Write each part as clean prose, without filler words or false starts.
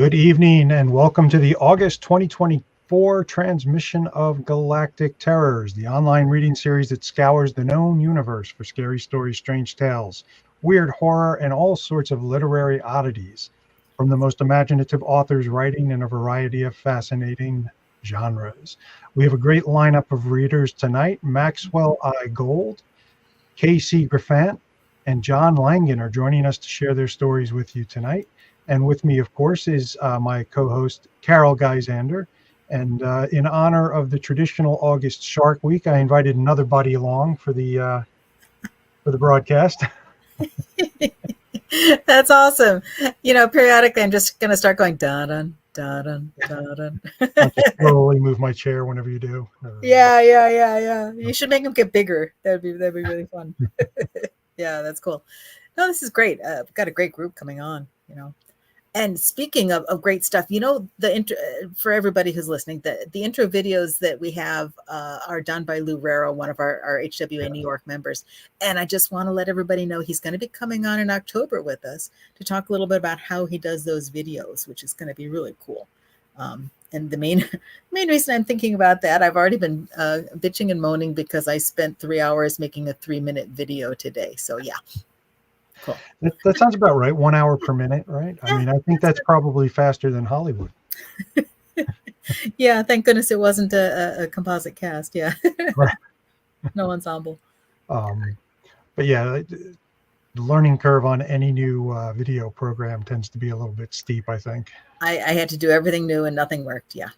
Good evening and welcome to the August 2024 transmission of Galactic Terrors, the online reading series that scours the known universe for scary stories, strange tales, weird horror, and all sorts of literary oddities from the most imaginative authors writing in a variety of fascinating genres. We have a great lineup of readers tonight. MAXWELL IAN GOLD, KC GRIFANT, and JOHN LANGAN are joining us to share their stories with you tonight. And with me, of course, is my co-host, Gyzander. And in honor of the traditional August Shark Week, I invited another buddy along for the broadcast. That's awesome. You know, periodically, I'm just going to start going, da-dun, da-dun, da-dun. I'll just slowly move my chair whenever you do. Yeah. You should make them get bigger. That'd be really fun. Yeah, that's cool. No, this is great. We've got a great group coming on, you know. And speaking of great stuff, you know, for everybody who's listening, the intro videos that we have are done by Lou Rero, one of our HWA New York members. And I just want to let everybody know he's going to be coming on in October with us to talk a little bit about how he does those videos, which is going to be really cool. And the main reason I'm thinking about that, I've already been bitching and moaning because I spent 3 hours making a 3-minute video today. So yeah. Cool. That sounds about right. 1 hour per minute, right? I mean, I think that's probably faster than Hollywood. Yeah, thank goodness it wasn't a composite cast. Yeah, right. No ensemble. But yeah, the learning curve on any new video program tends to be a little bit steep, I think. I had to do everything new and nothing worked. Yeah,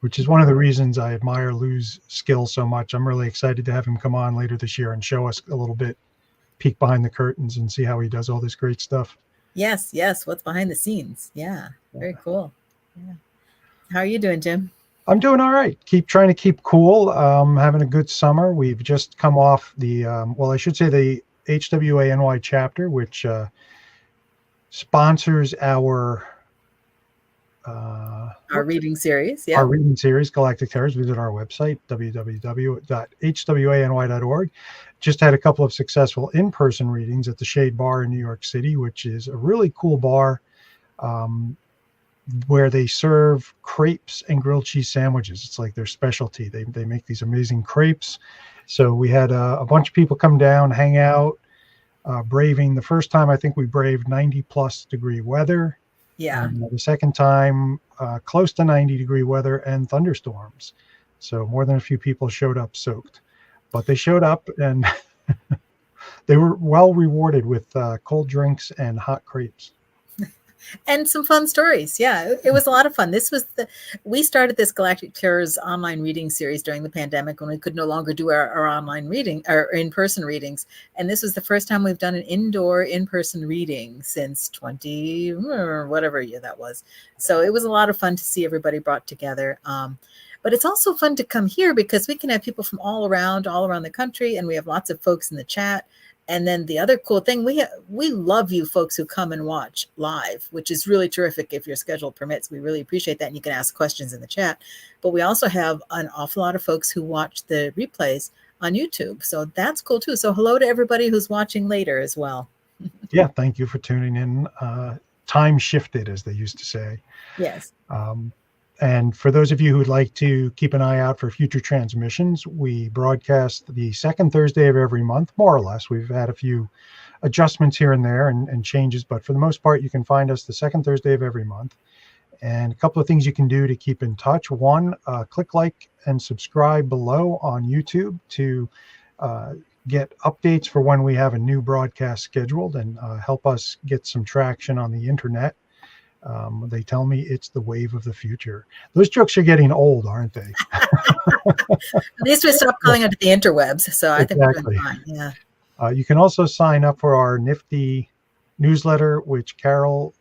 which is one of the reasons I admire Lou's skill so much. I'm really excited to have him come on later this year and show us a little bit, peek behind the curtains and see how he does all this great stuff. Yes. What's behind the scenes? Yeah, very cool. Yeah. How are you doing, Jim? I'm doing all right. Trying to keep cool. Having a good summer. We've just come off the, I should say the HWA NY chapter, which sponsors our reading series. Yeah. Our reading series, Galactic Terrors. Visit our website, www.hwany.org. Just had a couple of successful in-person readings at the Shade Bar in New York City, which is a really cool bar where they serve crepes and grilled cheese sandwiches. It's like their specialty. They make these amazing crepes. So we had a bunch of people come down, hang out, braving. The first time I think we braved 90+ degree weather. Yeah. The second time, close to 90-degree weather and thunderstorms. So more than a few people showed up soaked. But they showed up and they were well rewarded with cold drinks and hot crepes. And some fun stories. Yeah, it was a lot of fun. We started this Galactic Terrors online reading series during the pandemic when we could no longer do our online reading or in-person readings. And this was the first time we've done an indoor in-person reading since 20 or whatever year that was. So it was a lot of fun to see everybody brought together. But it's also fun to come here because we can have people from all around the country, and we have lots of folks in the chat. And then the other cool thing, we love you folks who come and watch live, which is really terrific if your schedule permits. We really appreciate that. And you can ask questions in the chat. But we also have an awful lot of folks who watch the replays on YouTube. So that's cool too. So hello to everybody who's watching later as well. Yeah, thank you for tuning in. Time shifted, as they used to say. Yes. And for those of you who'd like to keep an eye out for future transmissions, we broadcast the second Thursday of every month, more or less. We've had a few adjustments here and there and changes, but for the most part, you can find us the second Thursday of every month. And a couple of things you can do to keep in touch. One, click like and subscribe below on YouTube to get updates for when we have a new broadcast scheduled and help us get some traction on the internet. They tell me it's the wave of the future. Those jokes are getting old, aren't they? At least we stopped calling it the interwebs, so I think we're doing fine. Yeah. You can also sign up for our nifty newsletter, which Carol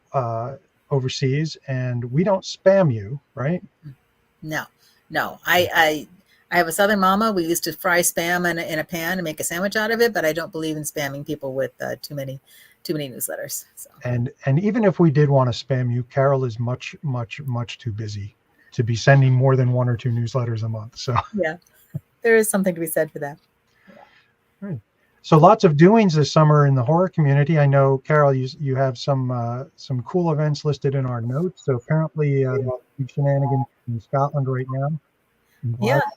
oversees, and we don't spam you, right? No. I have a Southern mama. We used to fry spam in a pan and make a sandwich out of it, but I don't believe in spamming people with too many newsletters. So. And even if we did want to spam you, Carol is much too busy to be sending more than 1 or 2 newsletters a month. So yeah, there is something to be said for that. Yeah. Right. So lots of doings this summer in the horror community. I know, Carol, you have some cool events listed in our notes. So apparently, there's shenanigans in Scotland right now. In Yeah. Glasgow.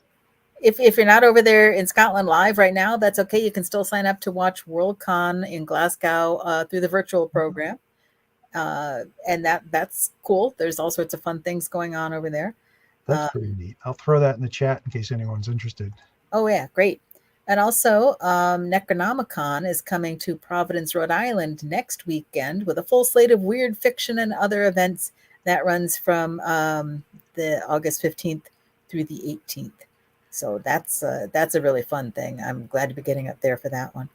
If you're not over there in Scotland live right now, that's okay. You can still sign up to watch WorldCon in Glasgow through the virtual program. And that's cool. There's all sorts of fun things going on over there. That's pretty neat. I'll throw that in the chat in case anyone's interested. Oh yeah, great. And also, Necronomicon is coming to Providence, Rhode Island next weekend with a full slate of weird fiction and other events that runs from the August 15th through the 18th. So that's a really fun thing. I'm glad to be getting up there for that one.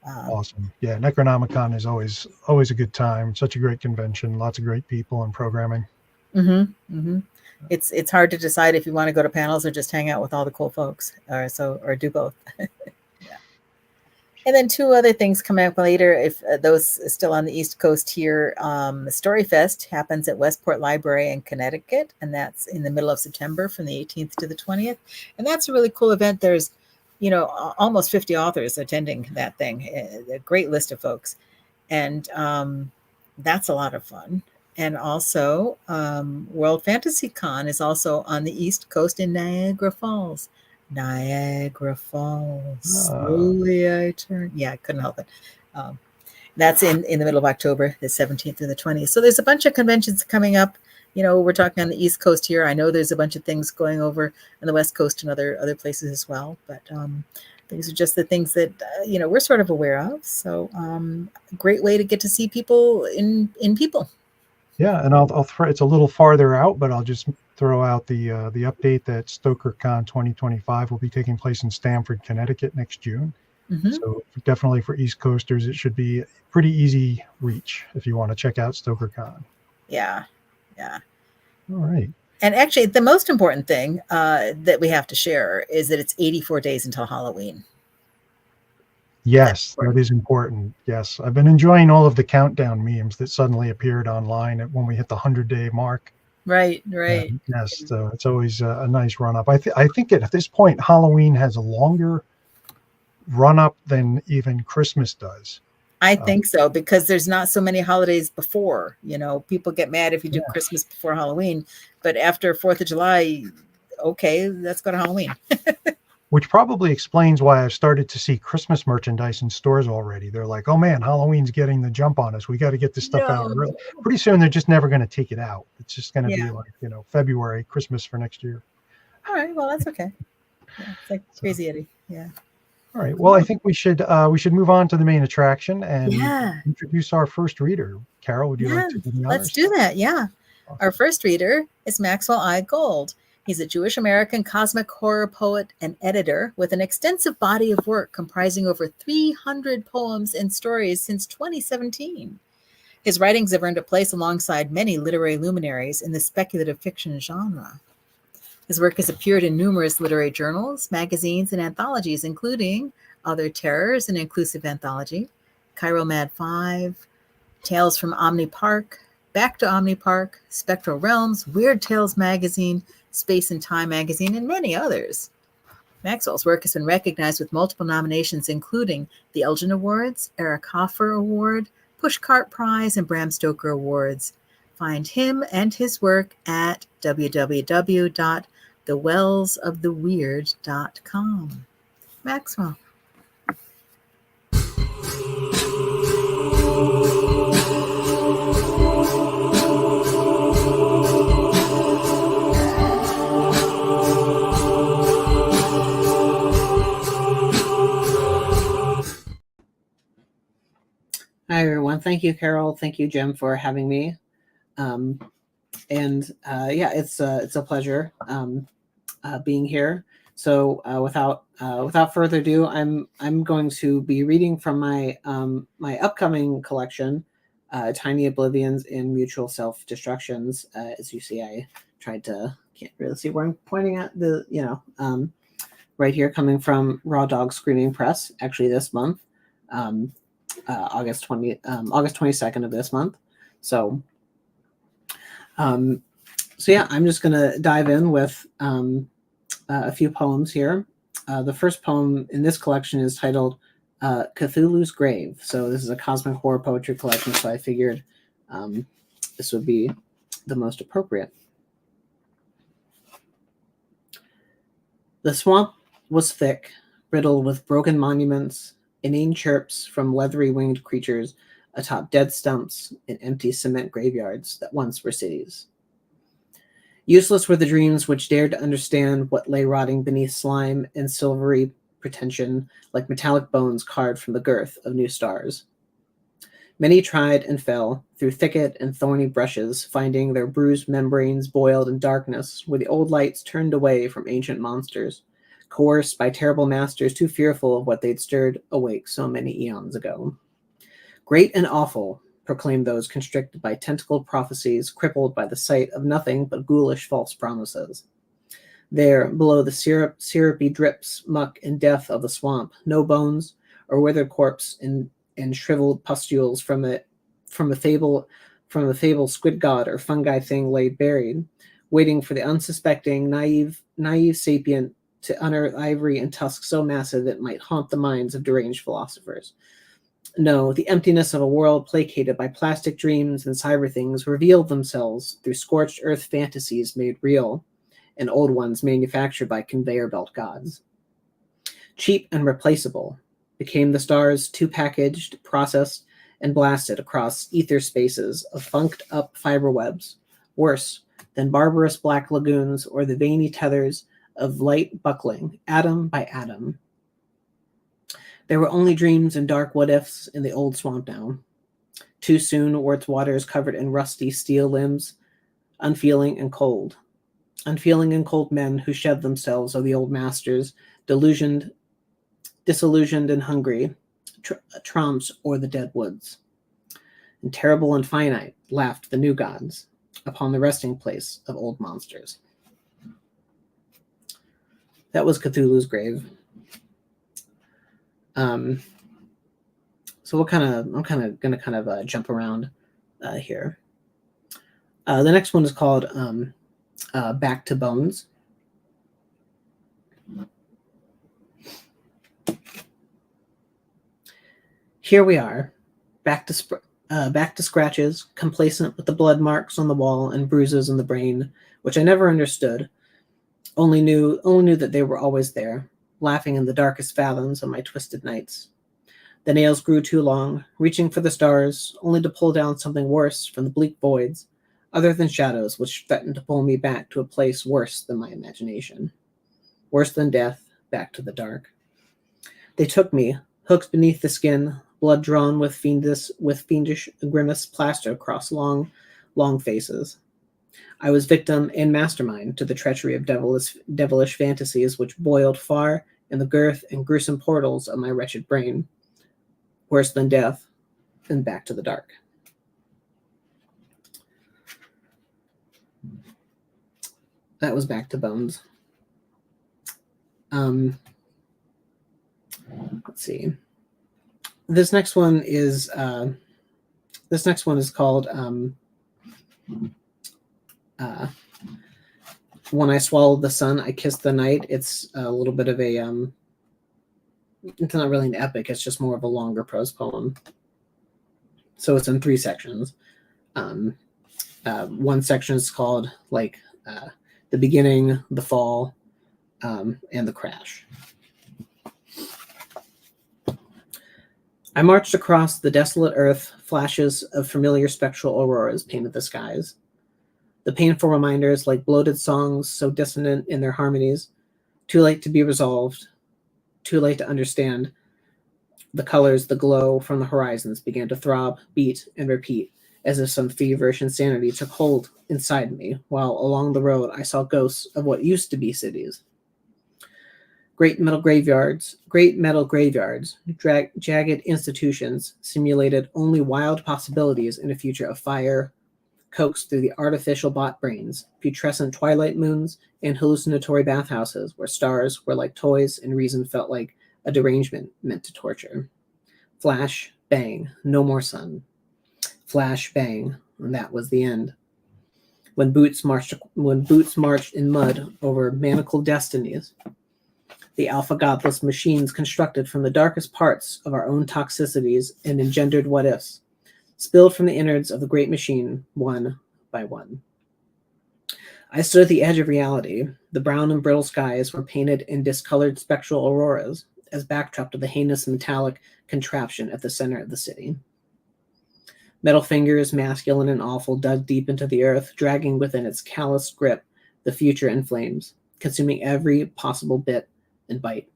Awesome. Yeah, Necronomicon is always a good time. Such a great convention. Lots of great people and programming. It's hard to decide if you want to go to panels or just hang out with all the cool folks, or do both. Yeah. And then two other things coming up later, if those are still on the East Coast here. Storyfest happens at Westport Library in Connecticut, and that's in the middle of September from the 18th to the 20th. And that's a really cool event. There's, almost 50 authors attending that thing, a great list of folks. And that's a lot of fun. And also, World Fantasy Con is also on the East Coast in Niagara Falls. Niagara Falls. Slowly I turn. Yeah, I couldn't help it. That's in the middle of October, the 17th and the 20th. So there's a bunch of conventions coming up. We're talking on the East Coast here. I know there's a bunch of things going over on the West Coast and other places as well. But these are just the things that, we're sort of aware of. So a great way to get to see people in people. Yeah, and I'll throw. It's a little farther out, but I'll just throw out the update that StokerCon 2025 will be taking place in Stamford, Connecticut next June. So definitely for East Coasters, it should be pretty easy reach if you want to check out StokerCon. Yeah. All right. And actually, the most important thing that we have to share is that it's 84 days until Halloween. Yes, that is important. Yes, I've been enjoying all of the countdown memes that suddenly appeared online when we hit the 100-day mark. Right. Yes, so it's always a nice run up. I think at this point, Halloween has a longer run up than even Christmas does. I think so, because there's not so many holidays before. People get mad if you do Christmas before Halloween, but after 4th of July, okay, let's go to Halloween. Which probably explains why I've started to see Christmas merchandise in stores already. They're like, oh man, Halloween's getting the jump on us. We got to get this stuff out. Pretty soon they're just never going to take it out. It's just going to be like, February, Christmas for next year. All right, well, that's okay. Yeah, it's like Crazy Eddie. Yeah. All right. Well, I think we should move on to the main attraction and introduce our first reader. Carol, would you like to do the honors? Let's do that. Yeah. Awesome. Our first reader is Maxwell I. Gold. He's a Jewish-American cosmic horror poet and editor with an extensive body of work comprising over 300 poems and stories since 2017. His writings have earned a place alongside many literary luminaries in the speculative fiction genre. His work has appeared in numerous literary journals, magazines, and anthologies, including Other Terrors and Inclusive Anthology, Chiral Mad 5, Tales from Omni Park, Back to Omni Park, Spectral Realms, Weird Tales Magazine, Space and Time Magazine, and many others. Maxwell's work has been recognized with multiple nominations, including the Elgin Awards, Eric Hoffer Award, Pushcart Prize, and Bram Stoker Awards. Find him and his work at www.thewellsoftheweird.com. Maxwell. Hi, everyone. Thank you, Carol. Thank you, Jim, for having me. It's a pleasure being here. So without further ado, I'm going to be reading from my my upcoming collection, Tiny Oblivions and Mutual Self-Destructions. As you see, I tried to, can't really see where I'm pointing at, right here, coming from Raw Dog Screaming Press, actually this month. August 22nd of this month. So I'm just going to dive in with a few poems here. The first poem in this collection is titled Cthulhu's Grave. So this is a cosmic horror poetry collection, so I figured this would be the most appropriate. The swamp was thick, riddled with broken monuments, inane chirps from leathery winged creatures atop dead stumps and empty cement graveyards that once were cities. Useless were the dreams which dared to understand what lay rotting beneath slime and silvery pretension, like metallic bones carved from the girth of new stars. Many tried and fell through thicket and thorny brushes, finding their bruised membranes boiled in darkness, where the old lights turned away from ancient monsters, coerced by terrible masters too fearful of what they'd stirred awake so many eons ago. Great and awful, proclaimed those constricted by tentacled prophecies, crippled by the sight of nothing but ghoulish false promises. There, below the syrupy drips, muck, and death of the swamp, no bones or withered corpse and shriveled pustules from a fable squid god or fungi thing lay buried, waiting for the unsuspecting, naive sapient to unearth ivory and tusk so massive it might haunt the minds of deranged philosophers. No, the emptiness of a world placated by plastic dreams and cyber things revealed themselves through scorched earth fantasies made real, and old ones manufactured by conveyor belt gods. Cheap and replaceable became the stars, too packaged, processed, and blasted across ether spaces of funked up fiber webs, worse than barbarous black lagoons or the veiny tethers of light buckling, atom by atom. There were only dreams and dark what-ifs in the old swamp now. Too soon were its waters covered in rusty steel limbs, unfeeling and cold. Unfeeling and cold men who shed themselves of the old masters, disillusioned and hungry, tramps o'er the dead woods. And terrible and finite laughed the new gods upon the resting place of old monsters. That was Cthulhu's Grave. So I'm kind of jump around here. The next one is called Back to Bones. Here we are, back to scratches, complacent with the blood marks on the wall and bruises in the brain, which I never understood. Only knew that they were always there, laughing in the darkest fathoms of my twisted nights. The nails grew too long, reaching for the stars, only to pull down something worse from the bleak voids, other than shadows which threatened to pull me back to a place worse than my imagination. Worse than death, back to the dark. They took me, hooked beneath the skin, blood drawn with fiendish grimace plastered across long faces. I was victim and mastermind to the treachery of devilish fantasies which boiled far in the girth and gruesome portals of my wretched brain. Worse than death, and back to the dark. That was Back to Bones. Let's see. This next one is called When I Swallowed the Sun, I Kissed the Night. It's a little bit of a it's not really an epic, it's just more of a longer prose poem. So it's in 3 sections. One section is called The Beginning, The Fall, and The Crash. I marched across the desolate earth, flashes of familiar spectral auroras painted the skies. The painful reminders like bloated songs so dissonant in their harmonies, too late to be resolved, too late to understand. The colors, the glow from the horizons began to throb, beat, and repeat, as if some feverish insanity took hold inside me, while along the road I saw ghosts of what used to be cities. Great metal graveyards, jagged institutions simulated only wild possibilities in a future of fire, coaxed through the artificial bot brains, putrescent twilight moons, and hallucinatory bathhouses where stars were like toys and reason felt like a derangement meant to torture. Flash, bang, no more sun. Flash, bang, and that was the end. When boots marched in mud over manacled destinies, the alpha godless machines constructed from the darkest parts of our own toxicities and engendered what-ifs, spilled from the innards of the great machine, one by one. I stood at the edge of reality. The brown and brittle skies were painted in discolored spectral auroras as backdrop to the heinous metallic contraption at the center of the city. Metal fingers, masculine and awful, dug deep into the earth, dragging within its calloused grip the future in flames, consuming every possible bit and bite.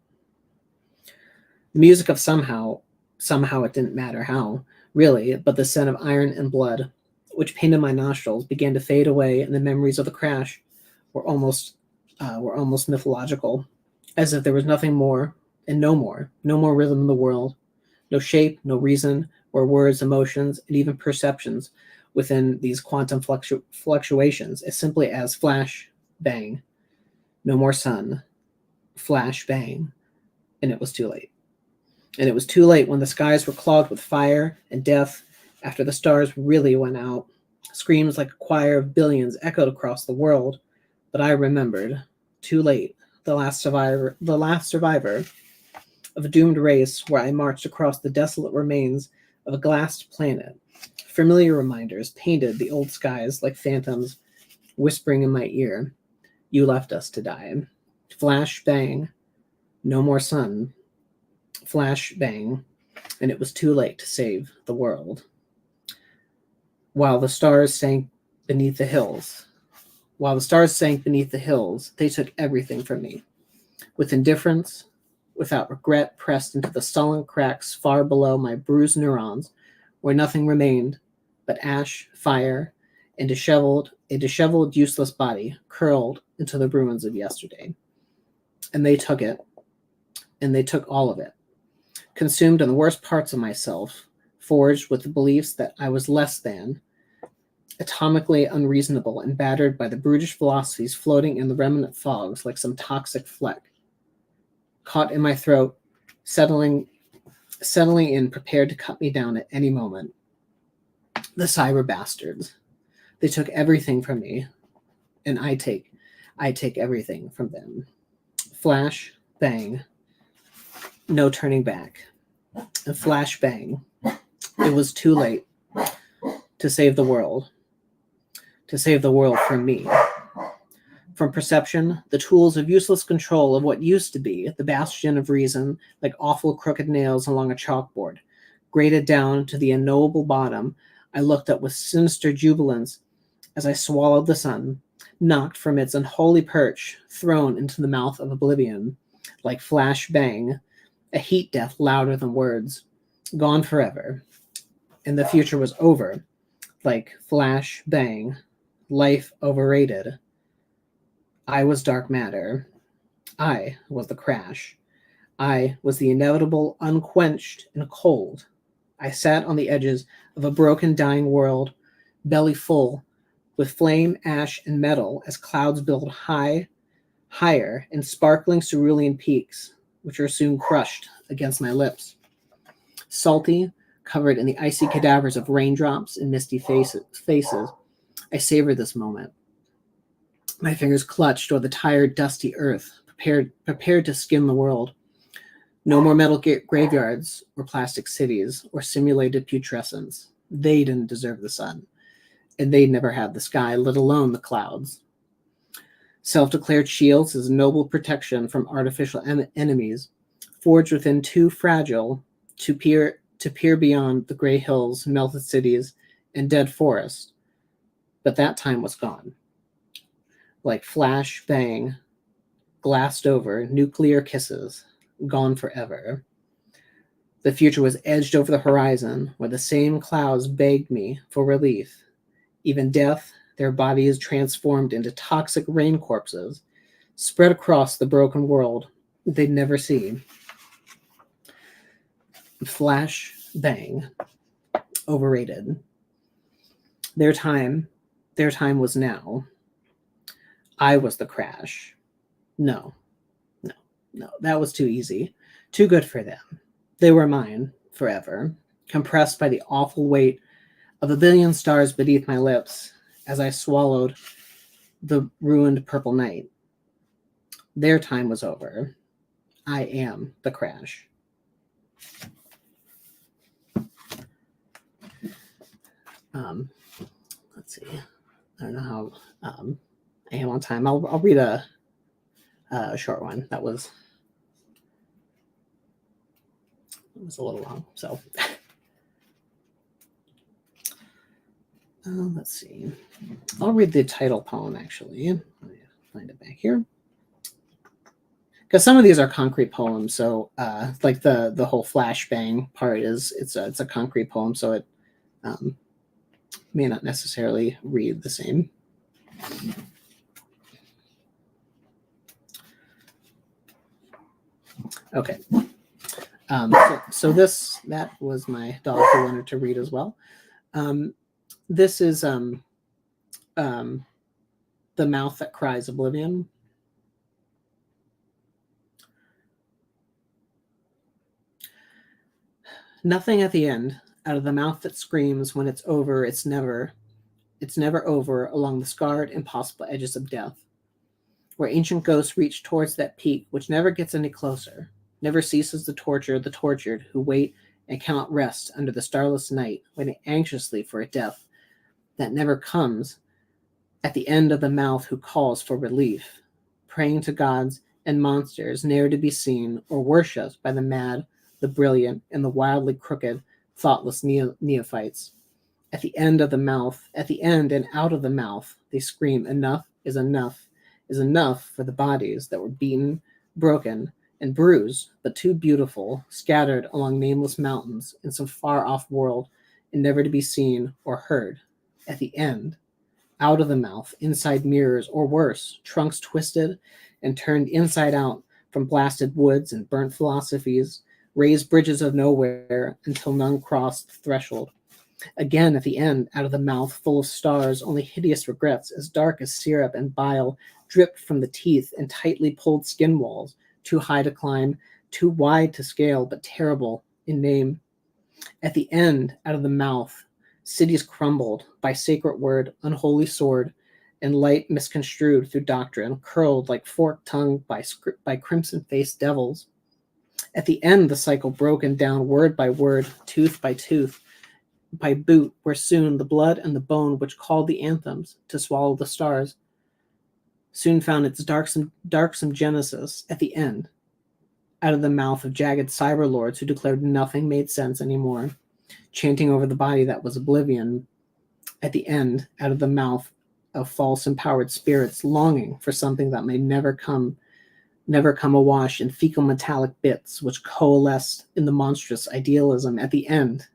The music of somehow it didn't matter how, really, but the scent of iron and blood, which painted my nostrils, began to fade away, and the memories of the crash were almost mythological, as if there was nothing more and no more rhythm in the world, no shape, no reason, or words, emotions, and even perceptions within these quantum fluctuations, as simply as flash, bang, no more sun, flash, bang, and it was too late. And it was too late when the skies were clogged with fire and death, after the stars really went out. Screams like a choir of billions echoed across the world, but I remembered, too late, the last survivor of a doomed race where I marched across the desolate remains of a glassed planet. Familiar reminders painted the old skies like phantoms, whispering in my ear, "You left us to die." Flash, bang, no more sun. Flash, bang, and it was too late to save the world. While the stars sank beneath the hills, they took everything from me. With indifference, without regret, pressed into the sullen cracks far below my bruised neurons, where nothing remained but ash, fire, and a disheveled, useless body curled into the ruins of yesterday. And they took it, and they took all of it, consumed in the worst parts of myself, forged with the beliefs that I was less than, atomically unreasonable and battered by the brutish philosophies floating in the remnant fogs like some toxic fleck. Caught in my throat, settling in, prepared to cut me down at any moment. The cyber bastards. They took everything from me, and I take everything from them. Flash, bang, no turning back. A flash, bang. It was too late to save the world. To save the world from me. From perception, the tools of useless control of what used to be the bastion of reason, like awful crooked nails along a chalkboard, grated down to the unknowable bottom, I looked up with sinister jubilance as I swallowed the sun, knocked from its unholy perch, thrown into the mouth of oblivion, like flash bang, a heat death louder than words, gone forever. And the future was over, like flash bang, life overrated. I was dark matter. I was the crash. I was the inevitable, unquenched and cold. I sat on the edges of a broken, dying world, belly full, with flame, ash, and metal as clouds build higher, and sparkling cerulean peaks, which are soon crushed against my lips. Salty, covered in the icy cadavers of raindrops and misty faces, I savored this moment. My fingers clutched toward the tired, dusty earth, prepared to skim the world. No more metal graveyards or plastic cities or simulated putrescence. They didn't deserve the sun, and they'd never had the sky, let alone the clouds. Self-declared shields as noble protection from artificial enemies, forged within too fragile to peer beyond the gray hills, melted cities, and dead forests. But that time was gone. Like flash, bang, glassed over, nuclear kisses, gone forever. The future was edged over the horizon, where the same clouds begged me for relief. Even death, their bodies transformed into toxic rain corpses, spread across the broken world they'd never see. Flash, bang, overrated. Their time was now. I was the crash. No, that was too easy. Too good for them. They were mine forever, compressed by the awful weight of a billion stars beneath my lips as I swallowed the ruined purple night. Their time was over. I am the crash. Let's see. I don't know how I am on time. I'll read a short one. That was a little long. So let's see. I'll read the title poem actually. Let me find it back here. Because some of these are concrete poems, so like the whole flashbang part it's a concrete poem, so it may not necessarily read the same. Okay. So that was my dog who wanted to read as well. This is The Mouth That Cries Oblivion. Nothing at the end, out of the mouth that screams when it's over, it's never over, along the scarred, impossible edges of death, where ancient ghosts reach towards that peak which never gets any closer, never ceases to torture the tortured who wait and cannot rest under the starless night, waiting anxiously for a death that never comes, at the end of the mouth who calls for relief, praying to gods and monsters ne'er to be seen or worshipped by the mad, the brilliant, and the wildly crooked, thoughtless neophytes. At the end of the mouth, at the end and out of the mouth, they scream, enough is enough, is enough for the bodies that were beaten, broken, and bruised, but too beautiful, scattered along nameless mountains in some far-off world, and never to be seen or heard. At the end, out of the mouth, inside mirrors, or worse, trunks twisted and turned inside out from blasted woods and burnt philosophies, raised bridges of nowhere until none crossed the threshold. Again, at the end, out of the mouth full of stars, only hideous regrets, as dark as syrup and bile, dripped from the teeth and tightly pulled skin walls, too high to climb, too wide to scale, but terrible in name. At the end, out of the mouth, cities crumbled by sacred word, unholy sword, and light misconstrued through doctrine, curled like forked tongue by crimson-faced devils. At the end, the cycle broken down word by word, tooth by tooth, by boot, where soon the blood and the bone which called the anthems to swallow the stars soon found its darksome genesis at the end, out of the mouth of jagged cyber lords who declared nothing made sense anymore, chanting over the body that was oblivion. At the end, out of the mouth of false empowered spirits longing for something that may never come awash in fecal metallic bits which coalesced in the monstrous idealism. At the end,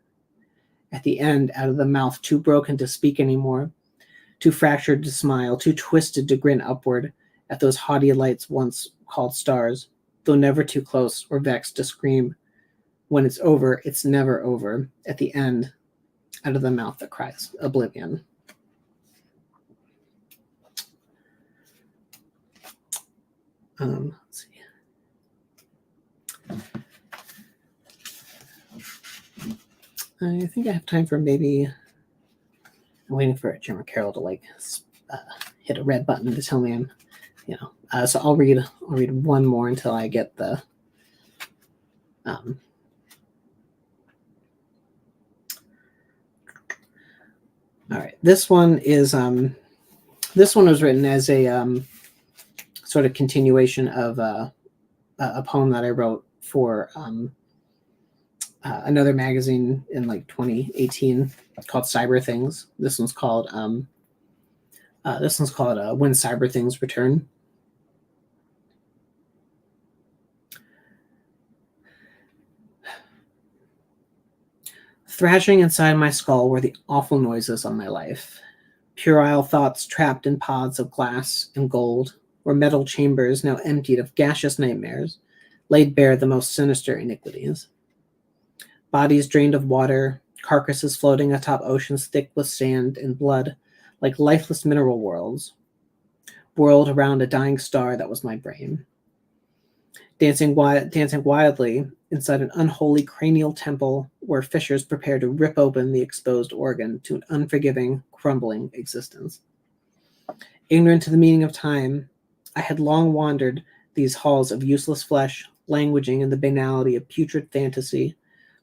out of the mouth too broken to speak anymore, too fractured to smile, too twisted to grin upward at those haughty lights once called stars, though never too close or vexed to scream, when it's over, it's never over. At the end, out of the mouth that cries oblivion. Let's see. I think I have time for maybe. I'm waiting for Jim Carroll to hit a red button to tell me I'm, so I'll read one more until I get the. All right, this one was written as a sort of continuation of a poem that I wrote for another magazine in 2018 called Cyber Things. This one's called When Cyber Things Return. Thrashing inside my skull were the awful noises of my life. Puerile thoughts trapped in pods of glass and gold, or metal chambers now emptied of gaseous nightmares, laid bare the most sinister iniquities. Bodies drained of water, carcasses floating atop oceans thick with sand and blood, like lifeless mineral worlds, whirled around a dying star that was my brain. Dancing wildly inside an unholy cranial temple where fissures prepare to rip open the exposed organ to an unforgiving, crumbling existence. Ignorant to the meaning of time, I had long wandered these halls of useless flesh, languishing in the banality of putrid fantasy,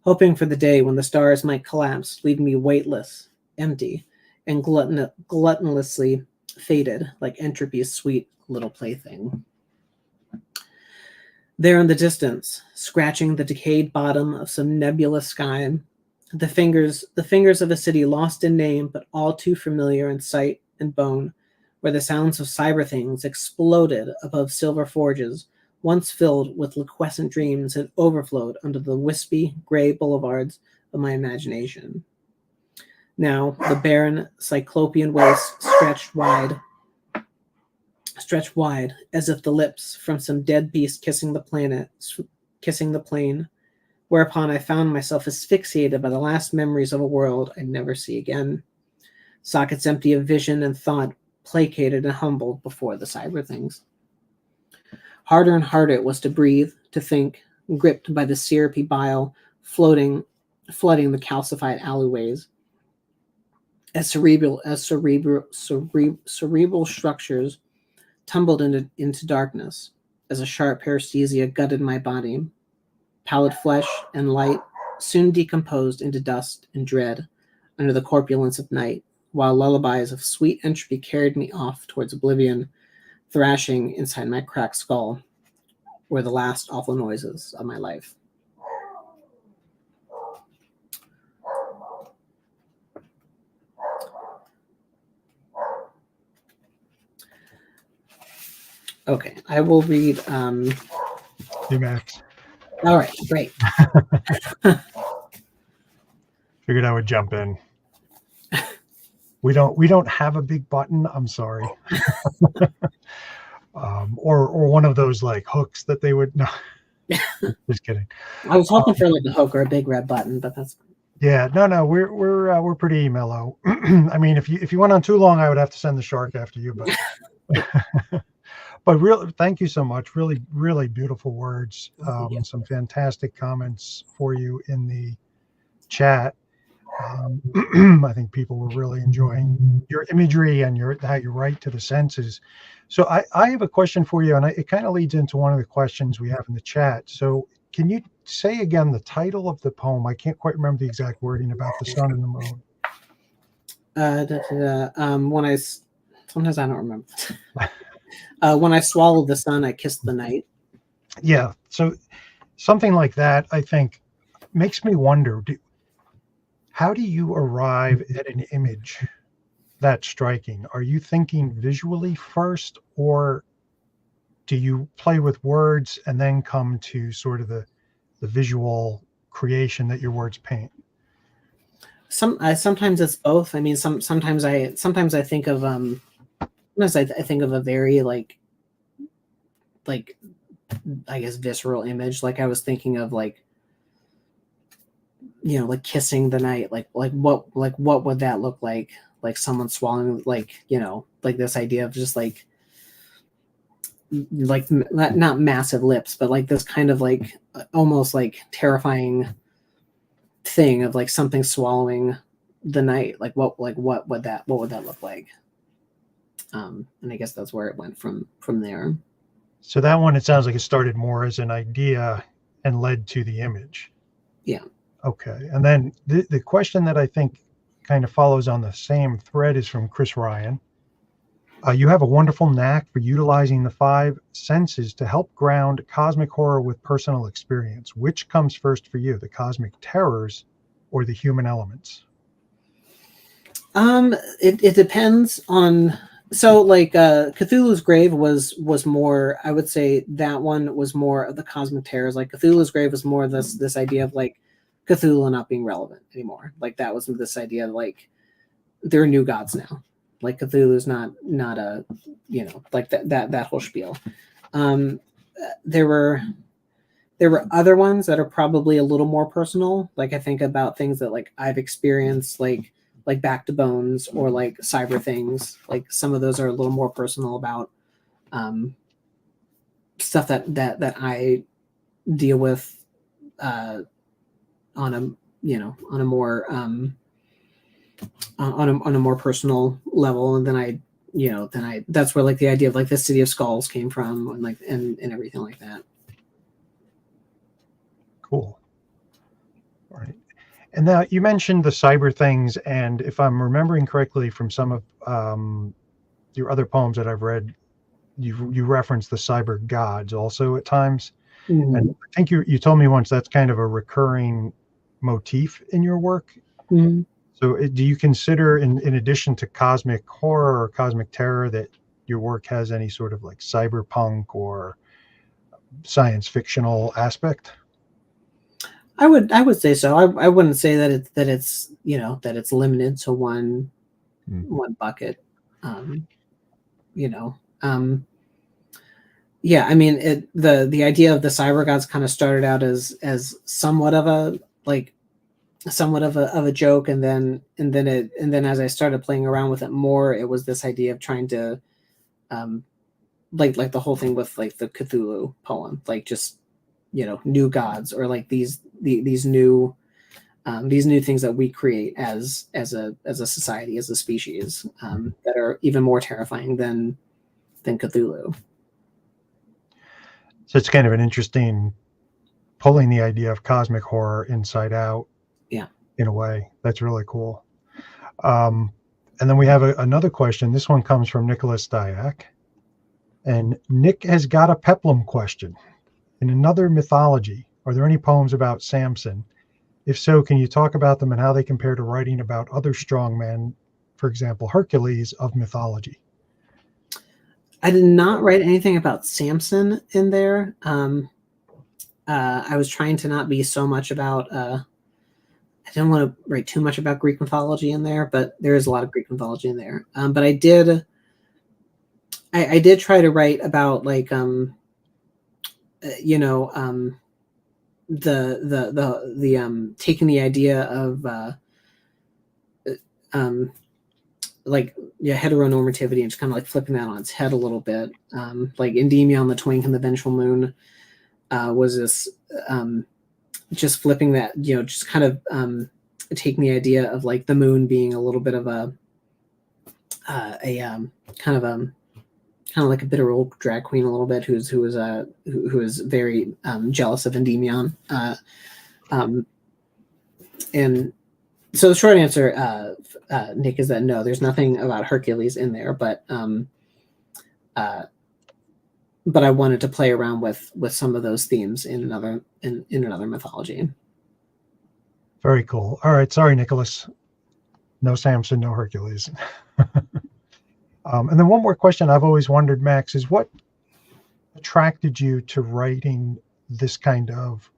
hoping for the day when the stars might collapse, leaving me weightless, empty, and gluttonously fated, like entropy's sweet little plaything. There in the distance, scratching the decayed bottom of some nebulous sky, the fingers of a city lost in name, but all too familiar in sight and bone, where the sounds of cyber things exploded above silver forges, once filled with liquescent dreams and overflowed under the wispy, gray boulevards of my imagination. Now, the barren, cyclopean waste stretched wide, as if the lips from some dead beast kissing the plain, whereupon I found myself asphyxiated by the last memories of a world I'd never see again. Sockets empty of vision and thought, placated and humbled before the cyber things. Harder and harder it was to breathe, to think, gripped by the syrupy bile flooding the calcified alleyways, as cerebral structures tumbled into darkness, as a sharp paresthesia gutted my body. Pallid flesh and light soon decomposed into dust and dread under the corpulence of night, while lullabies of sweet entropy carried me off towards oblivion, thrashing inside my cracked skull were the last awful noises of my life. Okay, I will read. Hey, Max. All right, great. Figured I would jump in. We don't have a big button. I'm sorry. Or one of those like hooks that they would. No, just kidding. I was hoping for like a hook or a big red button, but that's. Yeah, no, we're pretty mellow. I mean, if you went on too long, I would have to send the shark after you. But but really, thank you so much. Really, really beautiful words. Some fantastic comments for you in the chat. I think people were really enjoying your imagery and how you write to the senses. So I have a question for you, and it kind of leads into one of the questions we have in the chat. So can you say again the title of the poem? I can't quite remember the exact wording about the sun and the moon. Sometimes I don't remember. When I swallowed the sun, I kissed the night. Yeah. So something like that, I think, makes me wonder, how do you arrive at an image that striking? Are you thinking visually first, or do you play with words and then come to sort of the visual creation that your words paint? Sometimes it's both. I mean, sometimes I think of I think of a very like I guess visceral image. Like I was thinking of like, you know, like kissing the night, like what would that look like? Like someone swallowing, like, you know, like this idea of just like not massive lips, but like this kind of like almost like terrifying thing of like something swallowing the night. Like what would that look like? And I guess that's where it went from there. So that one, it sounds like it started more as an idea and led to the image. Yeah. Okay. And then the question that I think kind of follows on the same thread is from Chris Ryan. You have a wonderful knack for utilizing the 5 senses to help ground cosmic horror with personal experience. Which comes first for you, the cosmic terrors or the human elements? It depends on. So like Cthulhu's Grave was more, I would say that one was more of the cosmic terrors. Like Cthulhu's Grave was more this idea of like Cthulhu not being relevant anymore. Like that was this idea of like there are new gods now. Like Cthulhu's not a, you know, like that whole spiel. There were other ones that are probably a little more personal. Like I think about things that like I've experienced, like Back to Bones or like Cyber Things. Like some of those are a little more personal about stuff that I deal with on a more on a more personal level. And then that's where like the idea of like the City of Skulls came from, and like and everything like that. And now you mentioned the cyber things, and if I'm remembering correctly from some of your other poems that I've read, you reference the cyber gods also at times. Mhm. And I think you told me once that's kind of a recurring motif in your work. Mhm. So do you consider, in addition to cosmic horror or cosmic terror, that your work has any sort of like cyberpunk or science fictional aspect? I would say so. I wouldn't say that it's that it's limited to one bucket. Um, you know. Yeah, I mean the idea of the cyber gods kind of started out as somewhat of a like somewhat of a joke, and then as I started playing around with it more, it was this idea of trying to um like the whole thing with like the Cthulhu poem, like just new gods, or like these new things that we create as a society, as a species, that are even more terrifying than Cthulhu. So it's kind of an interesting pulling the idea of cosmic horror inside out. Yeah. In a way, that's really cool. Um, and then we have another question. This one comes from Nicholas Dyack. And Nick has got a peplum question. In another mythology, are there any poems about Samson? If so, can you talk about them and how they compare to writing about other strong men, for example, Hercules of mythology? I did not write anything about Samson in there. I was trying to not be so much about. I didn't want to write too much about Greek mythology in there, but there is a lot of Greek mythology in there. But I did. I did try to write about like the taking the idea of like heteronormativity and just kind of like flipping that on its head a little bit. Like Endymion, the Twink, and the Vengeful Moon was this just flipping that, just kind of taking the idea of like the moon being a little bit of a kind of like a bitter old drag queen a little bit, who is very jealous of Endymion. And so the short answer, Nick, is that no, there's nothing about Hercules in there, but I wanted to play around with some of those themes in another mythology. Very cool. All right. Sorry, Nicholas. No Samson, no Hercules. And then one more question I've always wondered, Max, is what attracted you to writing this kind of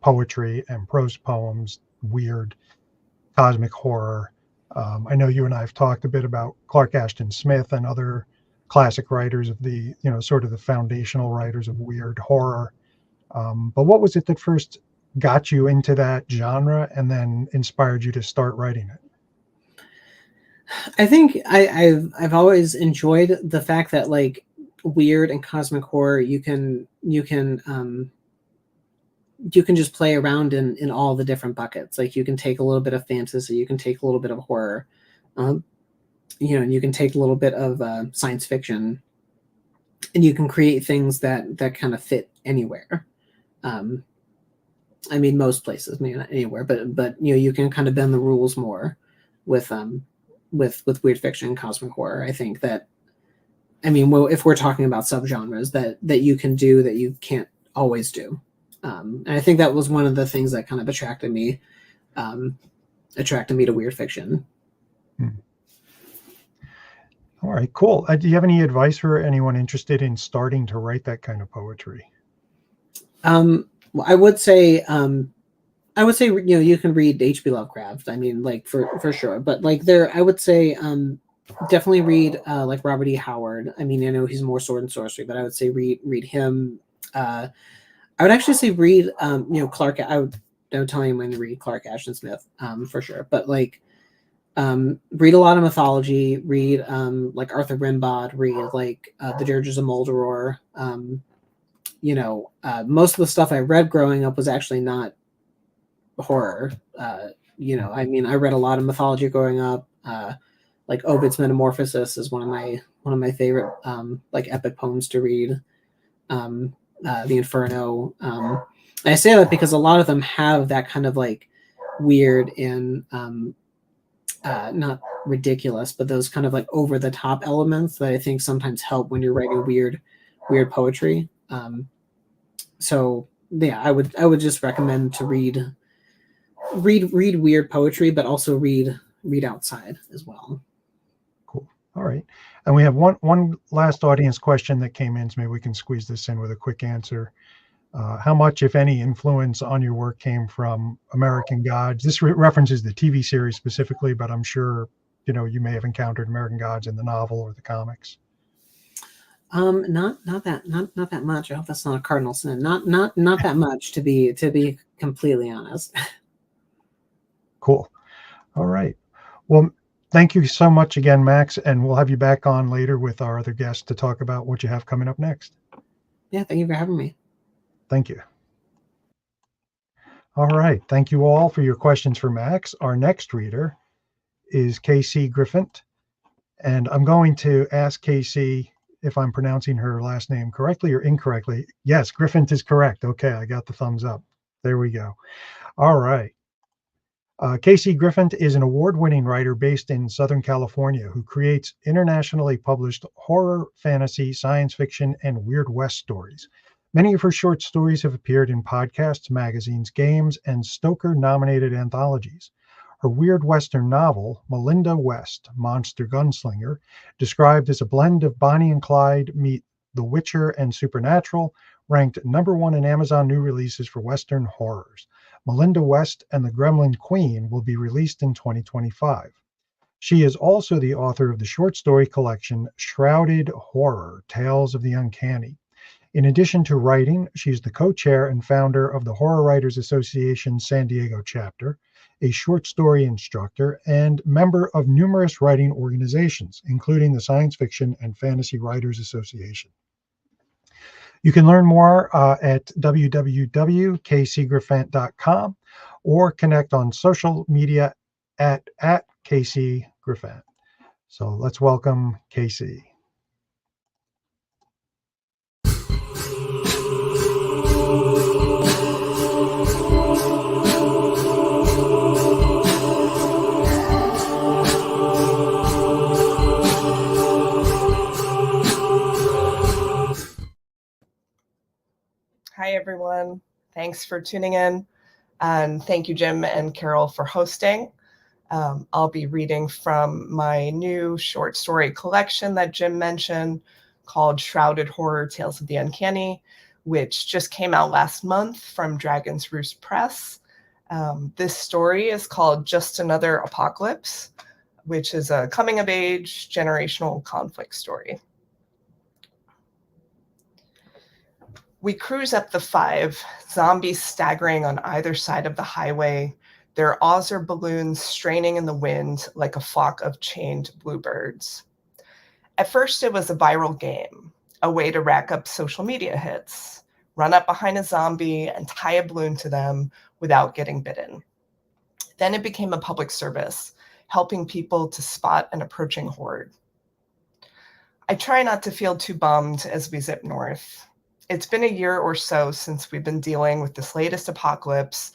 poetry and prose poems, weird cosmic horror? I know you and I have talked a bit about Clark Ashton Smith and other classic writers of the, sort of the foundational writers of weird horror. But what was it that first got you into that genre and then inspired you to start writing it? I think I've always enjoyed the fact that like weird and cosmic horror, you can just play around in all the different buckets. Like you can take a little bit of fantasy, you can take a little bit of horror, and you can take a little bit of science fiction, and you can create things that kind of fit anywhere. I mean, most places, maybe not anywhere, but you can kind of bend the rules more with weird fiction and cosmic horror. I think that, I mean, well, if we're talking about subgenres that you can do that you can't always do. And I think that was one of the things that kind of attracted me to weird fiction. All right, cool. Do you have any advice for anyone interested in starting to write that kind of poetry? Well, I would say you can read H.P. Lovecraft. I mean, like for sure, but like I would say definitely read like Robert E. Howard. I mean, I know he's more sword and sorcery, but I would say read him. I would actually say read Clark. I would tell anyone to read Clark Ashton Smith for sure, but like read a lot of mythology. Read like Arthur Rimbaud. Read like the Dirges of Moldoror. Most of the stuff I read growing up was actually not horror. I mean, I read a lot of mythology growing up. Like Ovid's Metamorphosis is one of my favorite like epic poems to read. The Inferno. I say that because a lot of them have that kind of like weird and not ridiculous, but those kind of like over the top elements that I think sometimes help when you're writing weird poetry. So yeah, I would just recommend to read weird poetry, but also read outside as well. Cool. All right. And we have one last audience question that came in, so maybe we can squeeze this in with a quick answer. How much, if any, influence on your work came from American Gods? This references the TV series specifically, but I'm sure you may have encountered American Gods in the novel or the comics. Not that much. I hope that's not a cardinal sin. Not that much, to be completely honest. Cool. All right. Well, thank you so much again, Max, and we'll have you back on later with our other guests to talk about what you have coming up next. Yeah, thank you for having me. Thank you. All right. Thank you all for your questions for Max. Our next reader is Casey GRIFANT, and I'm going to ask Casey if I'm pronouncing her last name correctly or incorrectly. Yes, GRIFANT is correct. Okay, I got the thumbs up. There we go. All right. Casey GRIFANT is an award-winning writer based in Southern California who creates internationally published horror, fantasy, science fiction, and Weird West stories. Many of her short stories have appeared in podcasts, magazines, games, and Stoker-nominated anthologies. Her Weird Western novel, Melinda West, Monster Gunslinger, described as a blend of Bonnie and Clyde meet The Witcher and Supernatural, ranked #1 in Amazon new releases for Western horrors. Melinda West and the Gremlin Queen will be released in 2025. She is also the author of the short story collection Shrouded Horror, Tales of the Uncanny. In addition to writing, she's the co-chair and founder of the Horror Writers Association San Diego chapter, a short story instructor, and member of numerous writing organizations, including the Science Fiction and Fantasy Writers Association. You can learn more at www.kcgrifant.com or connect on social media at KCGrifant. So let's welcome Casey. Hi, everyone. Thanks for tuning in. And thank you, Jim and Carol, for hosting. I'll be reading from my new short story collection that Jim mentioned called Shrouded Horror, Tales of the Uncanny, which just came out last month from Dragon's Roost Press. This story is called Just Another Apocalypse, which is a coming-of-age generational conflict story. We cruise up the 5, zombies staggering on either side of the highway, their awser balloons straining in the wind like a flock of chained bluebirds. At first, it was a viral game, a way to rack up social media hits, run up behind a zombie and tie a balloon to them without getting bitten. Then it became a public service, helping people to spot an approaching horde. I try not to feel too bummed as we zip north. It's been a year or so since we've been dealing with this latest apocalypse,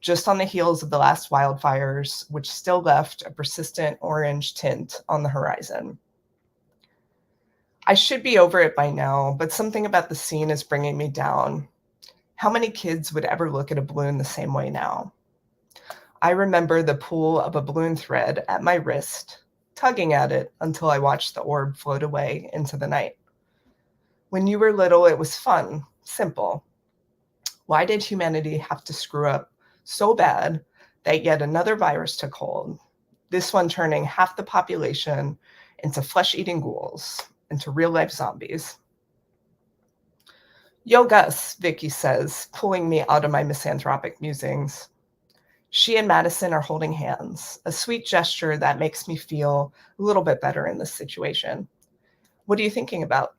just on the heels of the last wildfires, which still left a persistent orange tint on the horizon. I should be over it by now, but something about the scene is bringing me down. How many kids would ever look at a balloon the same way now? I remember the pull of a balloon thread at my wrist, tugging at it until I watched the orb float away into the night. When you were little, it was fun, simple. Why did humanity have to screw up so bad that yet another virus took hold, this one turning half the population into flesh-eating ghouls, into real-life zombies? Yo, Gus, Vicky says, pulling me out of my misanthropic musings. She and Madison are holding hands, a sweet gesture that makes me feel a little bit better in this situation. What are you thinking about?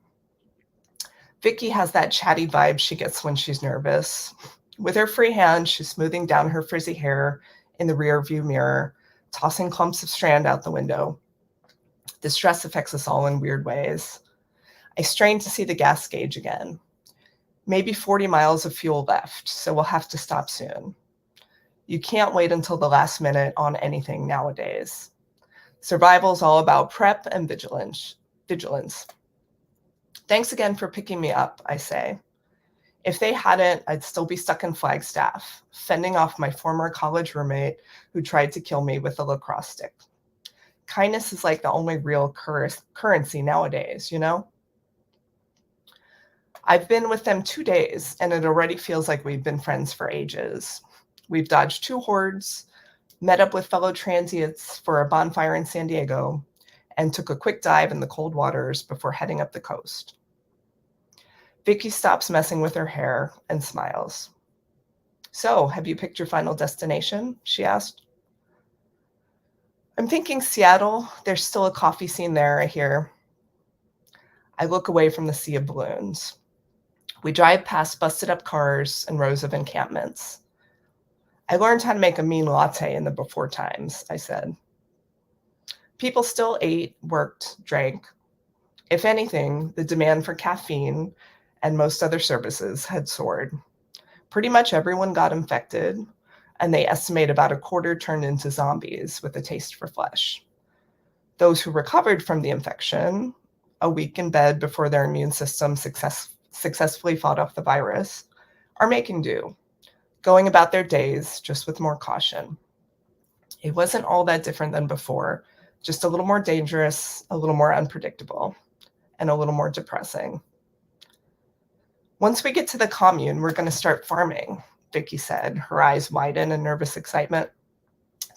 Vicky has that chatty vibe she gets when she's nervous. With her free hand, she's smoothing down her frizzy hair in the rearview mirror, tossing clumps of strand out the window. The stress affects us all in weird ways. I strain to see the gas gauge again. Maybe 40 miles of fuel left, so we'll have to stop soon. You can't wait until the last minute on anything nowadays. Survival's all about prep and vigilance. Thanks again for picking me up, I say. If they hadn't, I'd still be stuck in Flagstaff, fending off my former college roommate who tried to kill me with a lacrosse stick. Kindness is like the only real currency nowadays, you know? I've been with them 2 days, and it already feels like we've been friends for ages. We've dodged 2 hordes, met up with fellow transients for a bonfire in San Diego, and took a quick dive in the cold waters before heading up the coast. Vicky stops messing with her hair and smiles. So, have you picked your final destination? She asked. I'm thinking Seattle. There's still a coffee scene there, I hear. I look away from the sea of balloons. We drive past busted up cars and rows of encampments. I learned how to make a mean latte in the before times, I said. People still ate, worked, drank. If anything, the demand for caffeine and most other services had soared. Pretty much everyone got infected, and they estimate about a quarter turned into zombies with a taste for flesh. Those who recovered from the infection, a week in bed before their immune system successfully fought off the virus, are making do, going about their days just with more caution. It wasn't all that different than before, just a little more dangerous, a little more unpredictable, and a little more depressing. Once we get to the commune, we're going to start farming, Vicky said, her eyes widen in nervous excitement.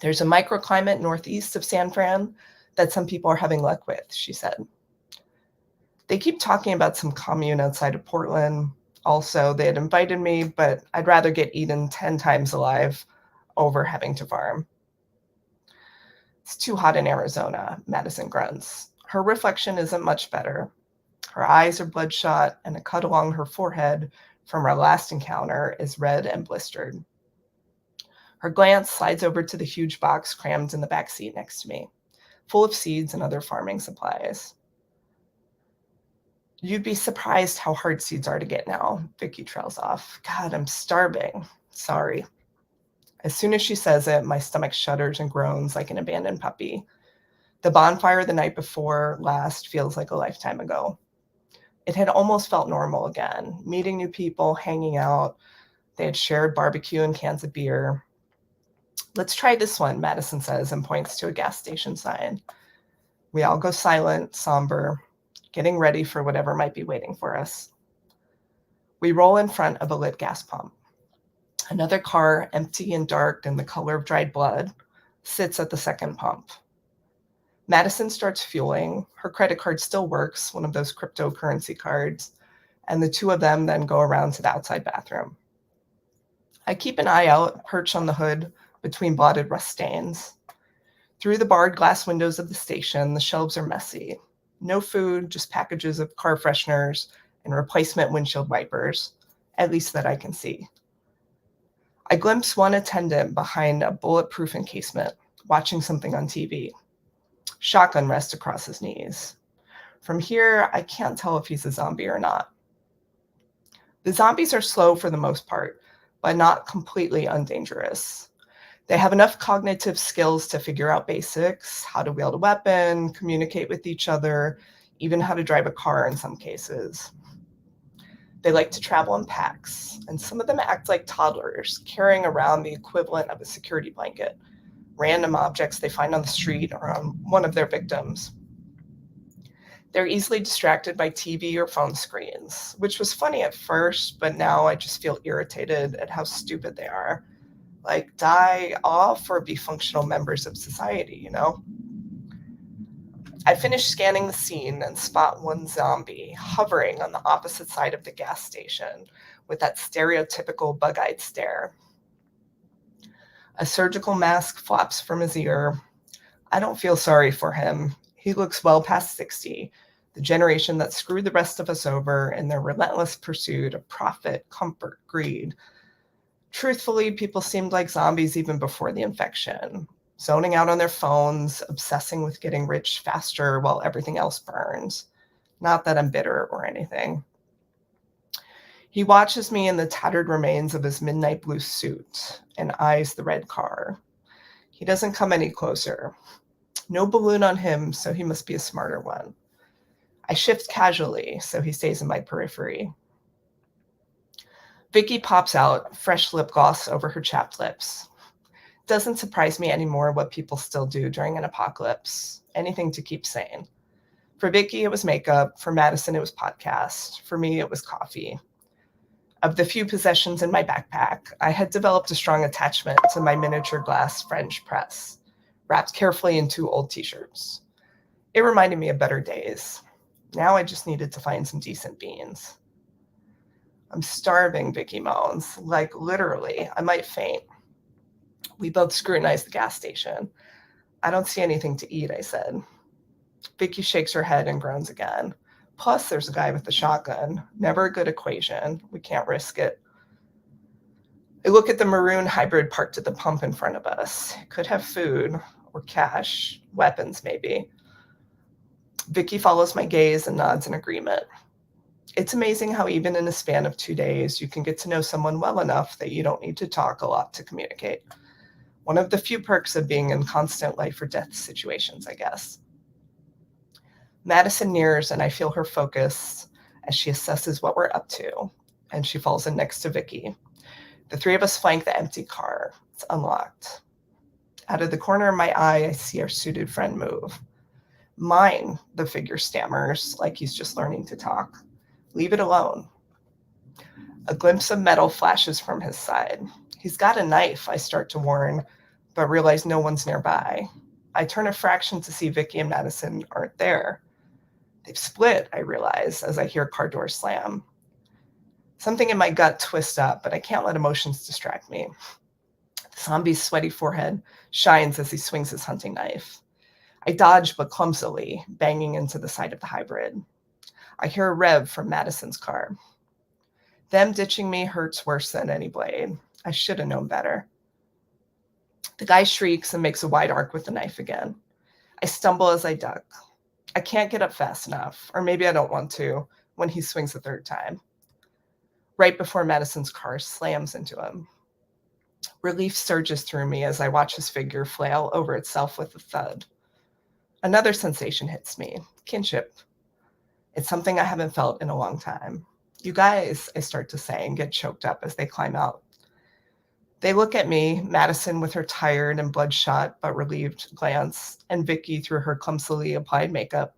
There's a microclimate northeast of San Fran that some people are having luck with, she said. They keep talking about some commune outside of Portland. Also, they had invited me, but I'd rather get eaten 10 times alive over having to farm. It's too hot in Arizona, Madison grunts. Her reflection isn't much better. Her eyes are bloodshot, and a cut along her forehead from our last encounter is red and blistered. Her glance slides over to the huge box crammed in the back seat next to me, full of seeds and other farming supplies. You'd be surprised how hard seeds are to get now, Vicky trails off. God, I'm starving. Sorry. As soon as she says it, my stomach shudders and groans like an abandoned puppy. The bonfire the night before last feels like a lifetime ago. It had almost felt normal again, meeting new people, hanging out. They had shared barbecue and cans of beer. Let's try this one, Madison says and points to a gas station sign. We all go silent, somber, getting ready for whatever might be waiting for us. We roll in front of a lit gas pump. Another car, empty and dark and the color of dried blood, sits at the second pump. Madison starts fueling. Her credit card still works, one of those cryptocurrency cards, and the two of them then go around to the outside bathroom. I keep an eye out, perched on the hood between blotted rust stains. Through the barred glass windows of the station, the shelves are messy. No food, just packages of car fresheners and replacement windshield wipers, at least that I can see. I glimpse one attendant behind a bulletproof encasement, watching something on TV. Shotgun rests across his knees. From here, I can't tell if he's a zombie or not. The zombies are slow for the most part, but not completely undangerous. They have enough cognitive skills to figure out basics, how to wield a weapon, communicate with each other, even how to drive a car in some cases. They like to travel in packs, and some of them act like toddlers, carrying around the equivalent of a security blanket, random objects they find on the street or on one of their victims. They're easily distracted by TV or phone screens, which was funny at first, but now I just feel irritated at how stupid they are. Like, die off or be functional members of society, you know? I finish scanning the scene and spot one zombie hovering on the opposite side of the gas station with that stereotypical bug-eyed stare. A surgical mask flops from his ear. I don't feel sorry for him. He looks well past 60, the generation that screwed the rest of us over in their relentless pursuit of profit, comfort, greed. Truthfully, people seemed like zombies even before the infection, zoning out on their phones, obsessing with getting rich faster while everything else burns. Not that I'm bitter or anything. He watches me in the tattered remains of his midnight blue suit and eyes the red car. He doesn't come any closer. No balloon on him, so he must be a smarter one. I shift casually, so he stays in my periphery. Vicky pops out, fresh lip gloss over her chapped lips. Doesn't surprise me anymore what people still do during an apocalypse. Anything to keep sane. For Vicky, it was makeup. For Madison, it was podcast. For me, it was coffee. Of the few possessions in my backpack, I had developed a strong attachment to my miniature glass French press, wrapped carefully in 2 old t-shirts. It reminded me of better days. Now I just needed to find some decent beans. I'm starving, Vicky moans. Like, literally, I might faint. We both scrutinize the gas station. I don't see anything to eat, I said. Vicky shakes her head and groans again. Plus, there's a guy with a shotgun. Never a good equation. We can't risk it. I look at the maroon hybrid parked at the pump in front of us. It could have food or cash, weapons maybe. Vicky follows my gaze and nods in agreement. It's amazing how even in a span of 2 days, you can get to know someone well enough that you don't need to talk a lot to communicate. One of the few perks of being in constant life or death situations, I guess. Madison nears and I feel her focus as she assesses what we're up to, and she falls in next to Vicky. The 3 of us flank the empty car. It's unlocked. Out of the corner of my eye, I see our suited friend move. Mine, the figure stammers, like he's just learning to talk. Leave it alone. A glimpse of metal flashes from his side. He's got a knife, I start to warn, but realize no one's nearby. I turn a fraction to see Vicky and Madison aren't there. They've split, I realize, as I hear car doors slam. Something in my gut twists up, but I can't let emotions distract me. The zombie's sweaty forehead shines as he swings his hunting knife. I dodge, but clumsily, banging into the side of the hybrid. I hear a rev from Madison's car. Them ditching me hurts worse than any blade. I should have known better. The guy shrieks and makes a wide arc with the knife again. I stumble as I duck. I can't get up fast enough, or maybe I don't want to, when he swings a 3rd time. Right before Madison's car slams into him. Relief surges through me as I watch his figure flail over itself with a thud. Another sensation hits me, kinship. It's something I haven't felt in a long time. You guys, I start to say and get choked up as they climb out. They look at me, Madison with her tired and bloodshot but relieved glance, and Vicky through her clumsily applied makeup.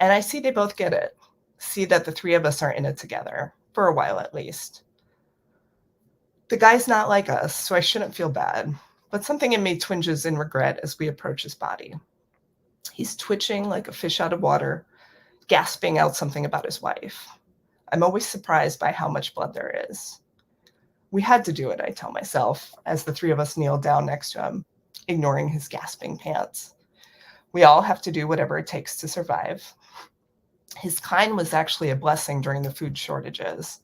And I see they both get it. See that the 3 of us are in it together, for a while at least. The guy's not like us, so I shouldn't feel bad, but something in me twinges in regret as we approach his body. He's twitching like a fish out of water, gasping out something about his wife. I'm always surprised by how much blood there is. We had to do it, I tell myself, as the 3 of us kneel down next to him, ignoring his gasping pants. We all have to do whatever it takes to survive. His kind was actually a blessing during the food shortages.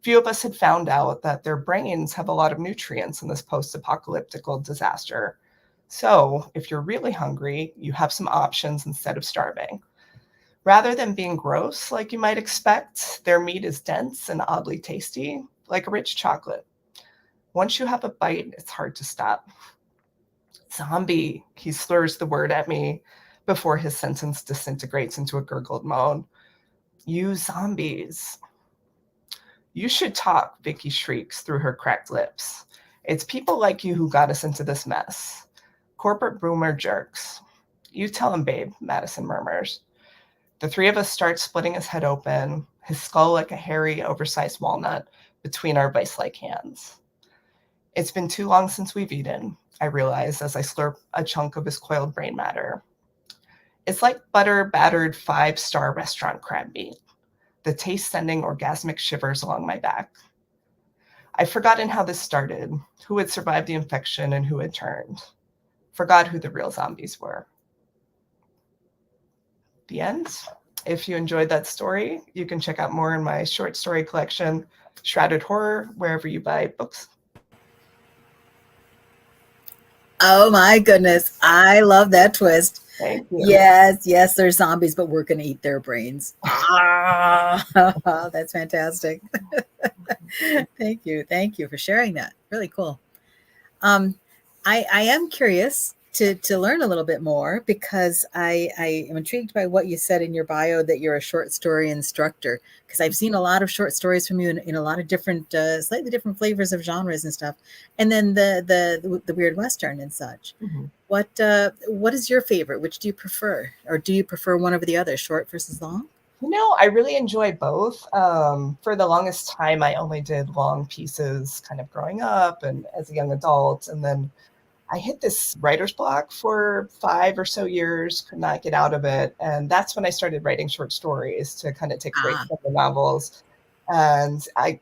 Few of us had found out that their brains have a lot of nutrients in this post-apocalyptic disaster. So if you're really hungry, you have some options instead of starving. Rather than being gross like you might expect, their meat is dense and oddly tasty, like a rich chocolate. Once you have a bite, it's hard to stop. Zombie, he slurs the word at me before his sentence disintegrates into a gurgled moan. You zombies. You should talk, Vicky shrieks through her cracked lips. It's people like you who got us into this mess. Corporate boomer jerks. You tell him, babe, Madison murmurs. The 3 of us start splitting his head open, his skull like a hairy, oversized walnut between our vice-like hands. It's been too long since we've eaten, I realize as I slurp a chunk of his coiled brain matter. It's like butter-battered 5-star restaurant crab meat, the taste sending orgasmic shivers along my back. I've forgotten how this started, who had survived the infection and who had turned. Forgot who the real zombies were. The end. If you enjoyed that story, you can check out more in my short story collection, Shrouded Horror, wherever you buy books. Oh my goodness. I love that twist. Thank you. Yes, they're zombies, but we're going to eat their brains. That's fantastic. Thank you. Thank you for sharing that. Really cool. I am curious to learn a little bit more because I am intrigued by what you said in your bio that you're a short story instructor, because I've seen a lot of short stories from you in a lot of different, slightly different flavors of genres and stuff. And then the weird Western and such. Mm-hmm. What is your favorite? Which do you prefer? Or do you prefer one over the other, short versus long? I really enjoy both. For the longest time, I only did long pieces kind of growing up and as a young adult. And then I hit this writer's block for 5 or so years, could not get out of it. And that's when I started writing short stories to kind of take a break from the novels. And I,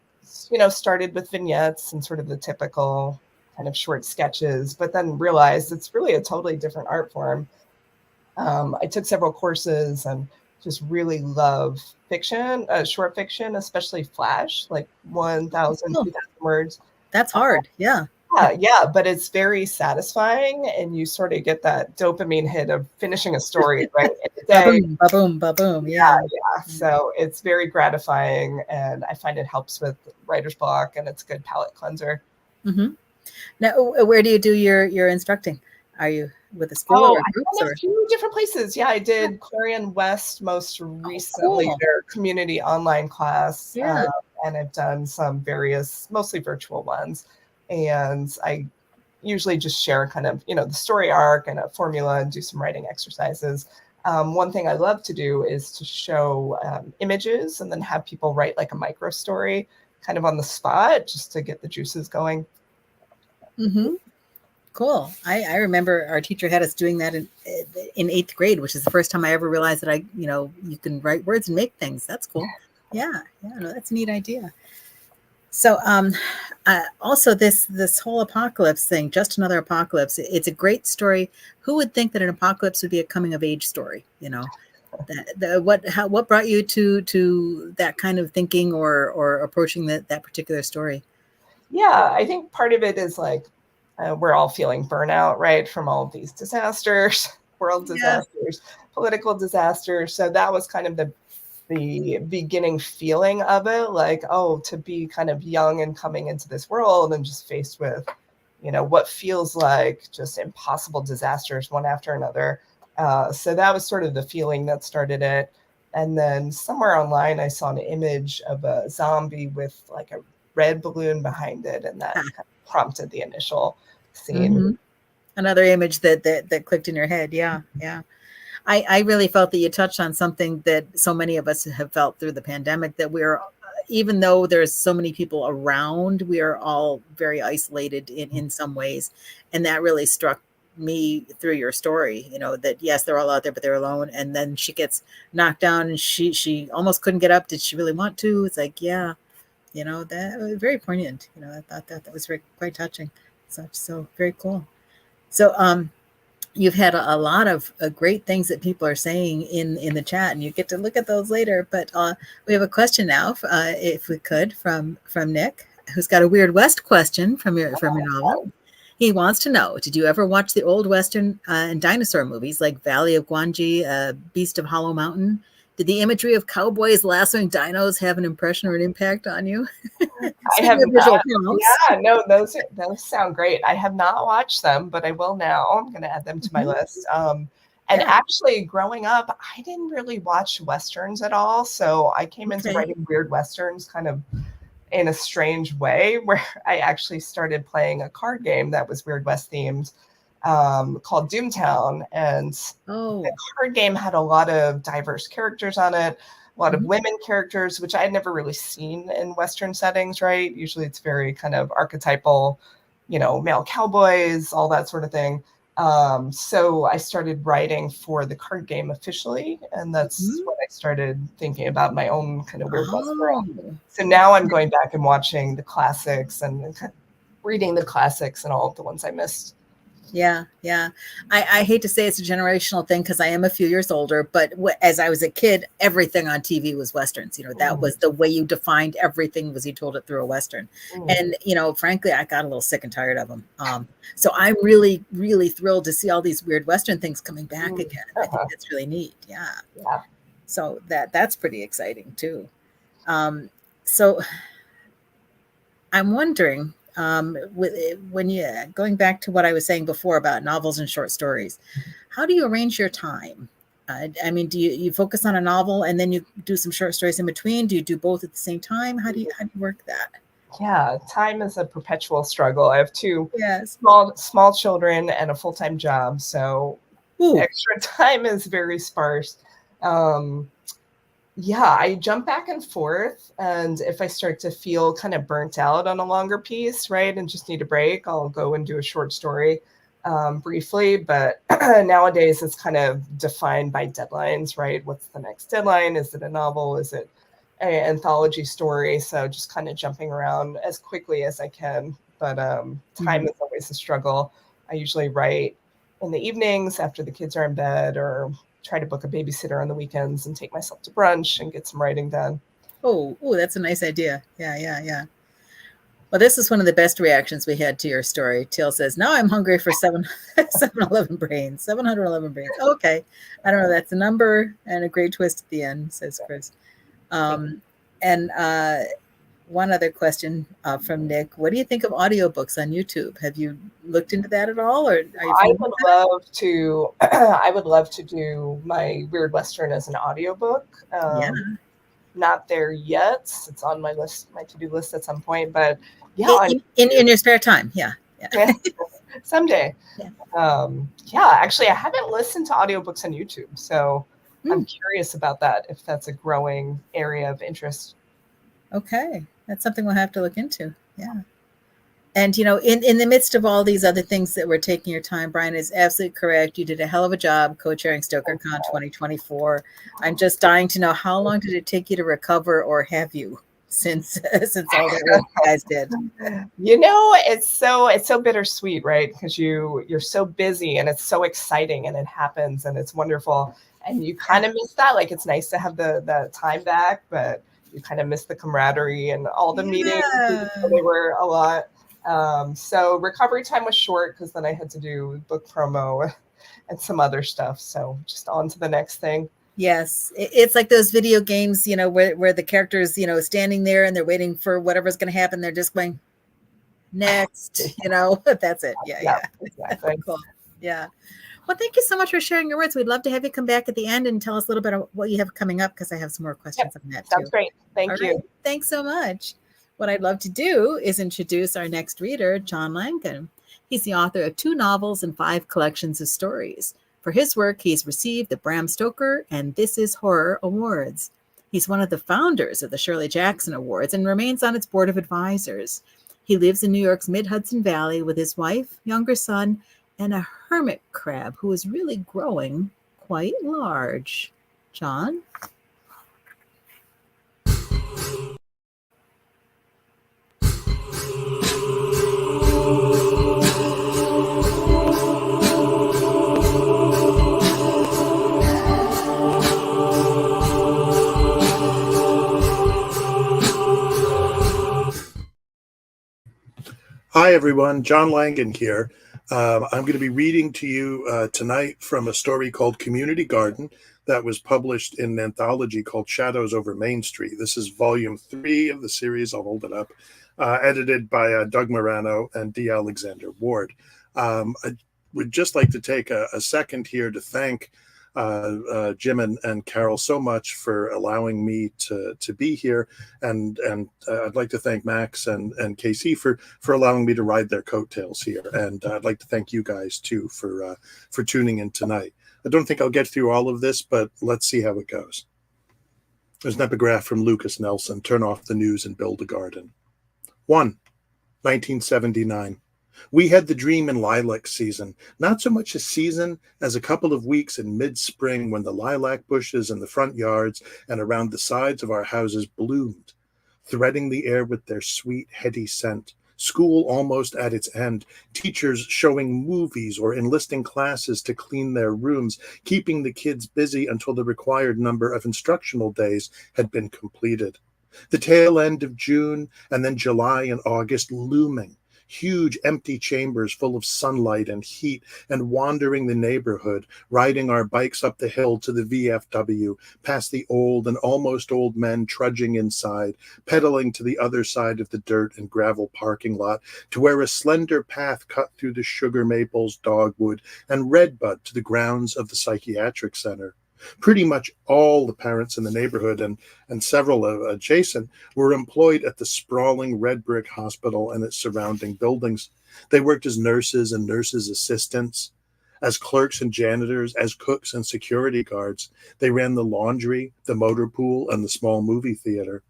started with vignettes and sort of the typical kind of short sketches, but then realized it's really a totally different art form. I took several courses and just really love fiction, short fiction, especially flash, like 1,000, 2,000 words. That's hard. Yeah. Yeah, but it's very satisfying, and you sort of get that dopamine hit of finishing a story, right? Ba-boom, ba-boom, ba-boom. Yeah. So it's very gratifying, and I find it helps with writer's block, and it's a good palate cleanser. Mm-hmm. Now, where do you do your instructing? Are you with a school or groups? A few different places. Yeah, I did Clarion West most recently, their community online class. Yeah. And I've done some various, mostly virtual ones. And I usually just share kind of, the story arc and a formula and do some writing exercises. One thing I love to do is to show images and then have people write like a micro story kind of on the spot just to get the juices going. Mm-hmm. Cool. I remember our teacher had us doing that in 8th grade, which is the first time I ever realized that you can write words and make things. That's cool. Yeah. No, that's a neat idea. So also this whole apocalypse thing, Just Another Apocalypse, it's a great story. Who would think that an apocalypse would be a coming of age story? What brought you to that kind of thinking or approaching that particular story? Yeah, I think part of it is like we're all feeling burnout, right, from all of these disasters, world disasters, political disasters. So that was kind of the beginning feeling of it, like, to be kind of young and coming into this world and just faced with, what feels like just impossible disasters one after another. So that was sort of the feeling that started it. And then somewhere online, I saw an image of a zombie with like a red balloon behind it, and that kind of prompted the initial scene. Mm-hmm. Another image that clicked in your head. Yeah. I really felt that you touched on something that so many of us have felt through the pandemic, that we're, even though there's so many people around, we are all very isolated in some ways. And that really struck me through your story, that yes, they're all out there, but they're alone. And then she gets knocked down and she almost couldn't get up. Did she really want to? It's like, yeah, that was very poignant. I thought that was quite touching. So very cool. So, you've had a lot of great things that people are saying in the chat, and you get to look at those later. But we have a question now, if we could, from Nick, who's got a Weird West question from your novel. He wants to know: did you ever watch the old Western and dinosaur movies like Valley of Gwangi, Beast of Hollow Mountain? Did the imagery of cowboys lassoing dinos have an impression or an impact on you? I have not. Yeah, no, those sound great. I have not watched them, but I will now. I'm going to add them to my list. Actually, growing up, I didn't really watch Westerns at all. So I came into writing weird Westerns kind of in a strange way, where I actually started playing a card game that was Weird West themed, called Doomtown. And the card game had a lot of diverse characters on it, a lot of women characters, which I had never really seen in Western settings, right? Usually it's very kind of archetypal, male cowboys, all that sort of thing. So I started writing for the card game officially, and that's when I started thinking about my own kind of Weird West world. So now I'm going back and watching the classics and reading the classics and all of the ones I missed. Yeah. I hate to say it's a generational thing because I am a few years older, but as I was a kid, everything on TV was Westerns. That was the way you defined everything, was you told it through a Western. And, frankly, I got a little sick and tired of them. So I'm really, really thrilled to see all these weird Western things coming back again. I think that's really neat. Yeah. So that's pretty exciting too. So I'm wondering, when you going back to what I was saying before about novels and short stories, how do you arrange your time? I mean, do you focus on a novel and then you do some short stories in between? Do you do both at the same time? How do you work that? Yeah, time is a perpetual struggle. I have two Yes. small children and a full-time job, so Ooh. extra time is very sparse. Yeah, I jump back and forth, and if I start to feel kind of burnt out on a longer piece, right, and just need a break, I'll go and do a short story briefly. But nowadays, it's kind of defined by deadlines, right? What's the next deadline? Is it a novel? Is it an anthology story? So just kind of jumping around as quickly as I can. But time is always a struggle. I usually write in the evenings after the kids are in bed, or try to book a babysitter on the weekends and take myself to brunch and get some writing done. Oh, that's a nice idea. Yeah. Well, this is one of the best reactions we had to your story. Teal says, now I'm hungry for 711 brains. 711 brains. Okay. I don't know. That's a number and a great twist at the end, says Chris. And one other question from Nick. What do you think of audiobooks on YouTube? Have you looked into that at all? Or I would love to do my Weird Western as an audiobook. Yeah. Not there yet. It's on my list, my to-do list at some point, but yeah. In your spare time. Yeah. Someday. Yeah, actually, I haven't listened to audiobooks on YouTube, so I'm curious about that, if that's a growing area of interest. Okay. That's something we'll have to look into. Yeah. And, in the midst of all these other things that were taking your time, Brian is absolutely correct. You did a hell of a job co-chairing StokerCon 2024. I'm just dying to know, how long did it take you to recover, or have you, since all the work you guys did? It's so bittersweet, right? Because you're so busy and it's so exciting and it happens and it's wonderful. And you kind of miss that. Like, it's nice to have the time back, but you kind of miss the camaraderie and all the meetings. They were a lot. So recovery time was short, because then I had to do book promo and some other stuff. So just on to the next thing. Yes. It's like those video games, where the characters, standing there and they're waiting for whatever's going to happen. They're just going next, that's it. Yeah. Exactly. Cool. Yeah. Well, thank you so much for sharing your words. We'd love to have you come back at the end and tell us a little bit of what you have coming up, because I have some more questions on that too. Sounds great. Thank you. Right. Thanks so much. What I'd love to do is introduce our next reader, John Langan. He's the author of 2 novels and 5 collections of stories. For his work, he's received the Bram Stoker and This Is Horror Awards. He's one of the founders of the Shirley Jackson Awards and remains on its board of advisors. He lives in New York's Mid-Hudson Valley with his wife, younger son, and a hermit crab who is really growing quite large. John? Hi, everyone. John Langan here. I'm going to be reading to you tonight from a story called Community Garden that was published in an anthology called Shadows Over Main Street. This is volume 3 of the series. I'll hold it up. Edited by Doug Morano and D. Alexander Ward. I would just like to take a second here to thank Jim and Carol so much for allowing me to be here, and I'd like to thank Max and Casey for allowing me to ride their coattails here, and I'd like to thank you guys too for tuning in tonight. I don't think I'll get through all of this, but let's see how it goes. There's an epigraph from Lucas Nelson: turn off the news and build a garden. 1. 1979. We had the dream in lilac season, not so much a season as a couple of weeks in mid-spring, when the lilac bushes in the front yards and around the sides of our houses bloomed, threading the air with their sweet, heady scent. School almost at its end, teachers showing movies or enlisting classes to clean their rooms, keeping the kids busy until the required number of instructional days had been completed. The tail end of June and then July and August looming, huge empty chambers full of sunlight and heat, and wandering the neighborhood, riding our bikes up the hill to the VFW, past the old and almost old men trudging inside, pedaling to the other side of the dirt and gravel parking lot, to where a slender path cut through the sugar maples, dogwood, and redbud to the grounds of the psychiatric center. Pretty much all the parents in the neighborhood and several adjacent were employed at the sprawling red brick hospital and its surrounding buildings. They worked as nurses and nurses' assistants, as clerks and janitors, as cooks and security guards. They ran the laundry, the motor pool, and the small movie theater.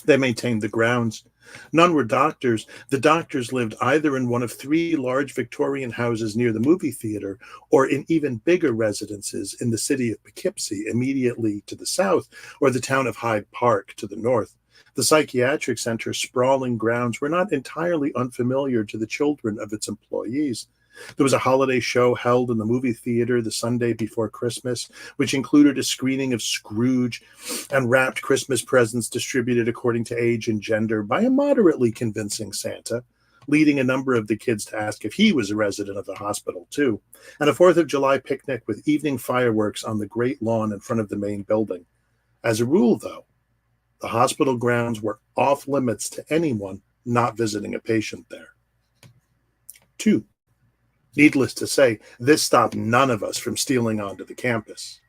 They maintained the grounds. None were doctors. The doctors lived either in one of 3 large Victorian houses near the movie theater or in even bigger residences in the city of Poughkeepsie immediately to the south, or the town of Hyde Park to the north. The psychiatric center's sprawling grounds were not entirely unfamiliar to the children of its employees. There was a holiday show held in the movie theater the Sunday before Christmas, which included a screening of Scrooge and wrapped Christmas presents distributed according to age and gender by a moderately convincing Santa, leading a number of the kids to ask if he was a resident of the hospital too, and a 4th of July picnic with evening fireworks on the great lawn in front of the main building. As a rule, though, the hospital grounds were off limits to anyone not visiting a patient there. 2. Needless to say, this stopped none of us from stealing onto the campus.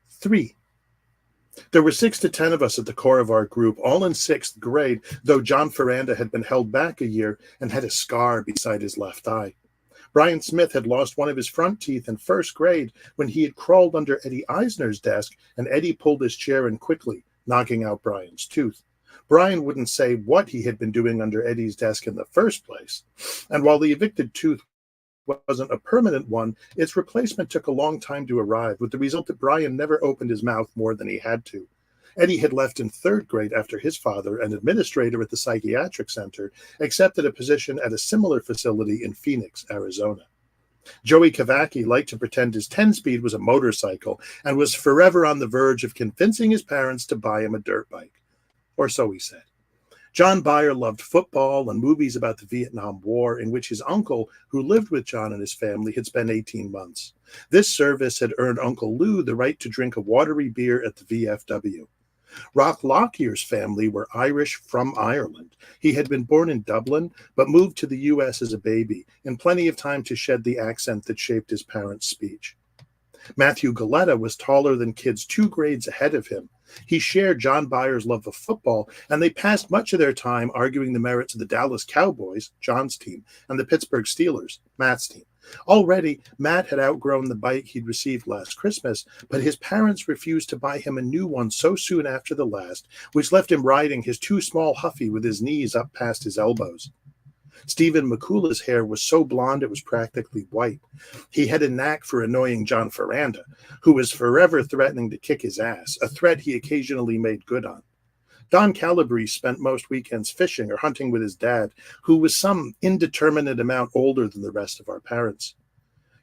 3. There were 6 to 10 of us at the core of our group, all in 6th grade, though John Ferranda had been held back a year and had a scar beside his left eye. Brian Smith had lost one of his front teeth in 1st grade when he had crawled under Eddie Eisner's desk, and Eddie pulled his chair in quickly, knocking out Brian's tooth. Brian wouldn't say what he had been doing under Eddie's desk in the first place, and while the evicted tooth wasn't a permanent one, its replacement took a long time to arrive, with the result that Brian never opened his mouth more than he had to. Eddie had left in 3rd grade after his father, an administrator at the psychiatric center, accepted a position at a similar facility in Phoenix, Arizona. Joey Kavacki liked to pretend his 10-speed was a motorcycle and was forever on the verge of convincing his parents to buy him a dirt bike. Or so he said. John Byer loved football and movies about the Vietnam War, in which his uncle, who lived with John and his family, had spent 18 months. This service had earned Uncle Lou the right to drink a watery beer at the VFW. Rock Lockyer's family were Irish from Ireland. He had been born in Dublin, but moved to the U.S. as a baby, in plenty of time to shed the accent that shaped his parents' speech. Matthew Galetta was taller than kids 2 grades ahead of him. He shared John Byer's love of football, and they passed much of their time arguing the merits of the Dallas Cowboys, John's team, and the Pittsburgh Steelers, Matt's team. Already, Matt had outgrown the bike he'd received last Christmas, but his parents refused to buy him a new one so soon after the last, which left him riding his too small Huffy with his knees up past his elbows. Stephen McCullough's hair was so blonde it was practically white. He had a knack for annoying John Ferranda, who was forever threatening to kick his ass, a threat he occasionally made good on. Don Calabrese spent most weekends fishing or hunting with his dad, who was some indeterminate amount older than the rest of our parents.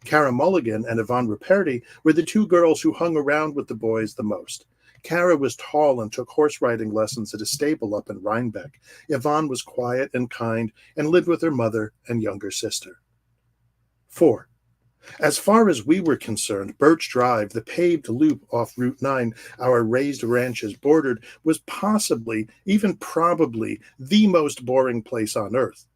Cara Mulligan and Yvonne Ruperti were the 2 girls who hung around with the boys the most. Cara was tall and took horse riding lessons at a stable up in Rhinebeck. Yvonne was quiet and kind and lived with her mother and younger sister. 4. As far as we were concerned, Birch Drive, the paved loop off Route 9 our raised ranches bordered, was possibly, even probably, the most boring place on earth.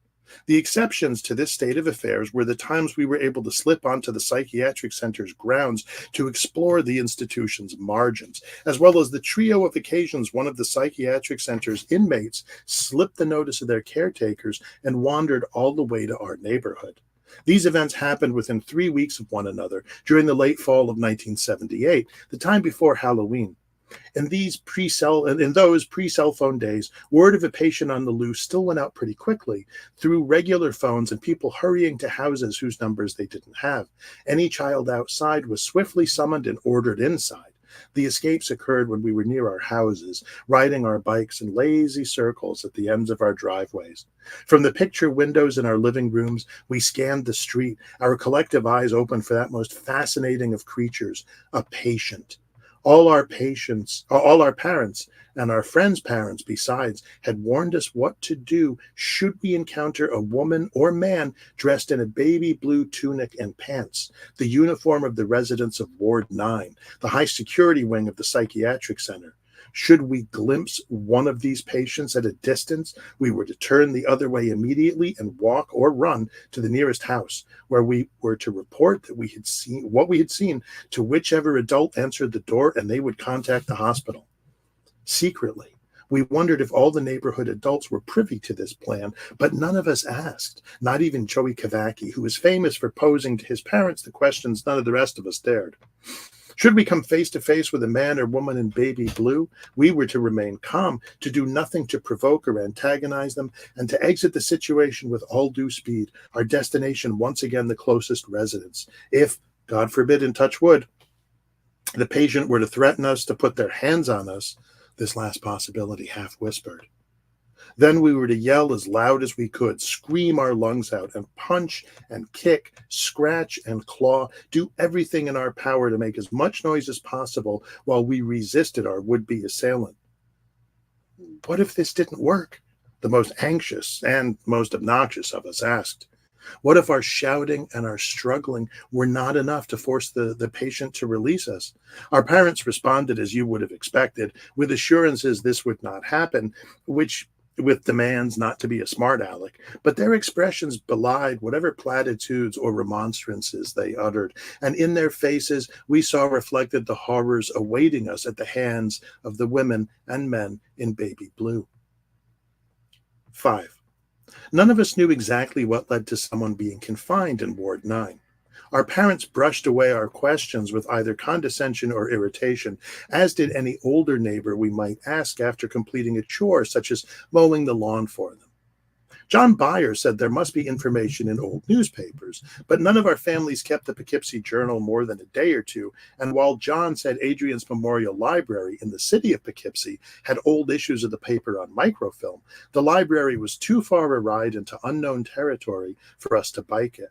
The exceptions to this state of affairs were the times we were able to slip onto the psychiatric center's grounds to explore the institution's margins, as well as the trio of occasions one of the psychiatric center's inmates slipped the notice of their caretakers and wandered all the way to our neighborhood. These events happened within 3 weeks of one another during the late fall of 1978, the time before Halloween. In those pre-cell phone days, word of a patient on the loose still went out pretty quickly through regular phones and people hurrying to houses whose numbers they didn't have. Any child outside was swiftly summoned and ordered inside. The escapes occurred when we were near our houses, riding our bikes in lazy circles at the ends of our driveways. From the picture windows in our living rooms, we scanned the street, our collective eyes open for that most fascinating of creatures, a patient. All our patients, all our parents, and our friends' parents besides had warned us what to do should we encounter a woman or man dressed in a baby blue tunic and pants, the uniform of the residents of Ward 9, the high security wing of the psychiatric center. Should we glimpse one of these patients at a distance, we were to turn the other way immediately and walk or run to the nearest house, where we were to report that we had seen what we had seen to whichever adult answered the door, and they would contact the hospital. Secretly, we wondered if all the neighborhood adults were privy to this plan, but none of us asked, not even Joey Kavacki, who was famous for posing to his parents the questions none of the rest of us dared. Should we come face to face with a man or woman in baby blue, we were to remain calm, to do nothing to provoke or antagonize them, and to exit the situation with all due speed, our destination once again the closest residence. If, God forbid and touch wood, the patient were to threaten us, to put their hands on us, this last possibility half whispered. Then we were to yell as loud as we could, scream our lungs out, and punch and kick, scratch and claw, do everything in our power to make as much noise as possible while we resisted our would-be assailant. What if this didn't work? The most anxious and most obnoxious of us asked. What if our shouting and our struggling were not enough to force the patient to release us? Our parents responded, as you would have expected, with assurances this would not happen, with demands not to be a smart aleck, but their expressions belied whatever platitudes or remonstrances they uttered, and in their faces we saw reflected the horrors awaiting us at the hands of the women and men in baby blue. 5. None of us knew exactly what led to someone being confined in Ward 9. Our parents brushed away our questions with either condescension or irritation, as did any older neighbor we might ask after completing a chore, such as mowing the lawn for them. John Byer said there must be information in old newspapers, but none of our families kept the Poughkeepsie Journal more than a day or two, and while John said Adrian's Memorial Library in the city of Poughkeepsie had old issues of the paper on microfilm, the library was too far a ride into unknown territory for us to bike it.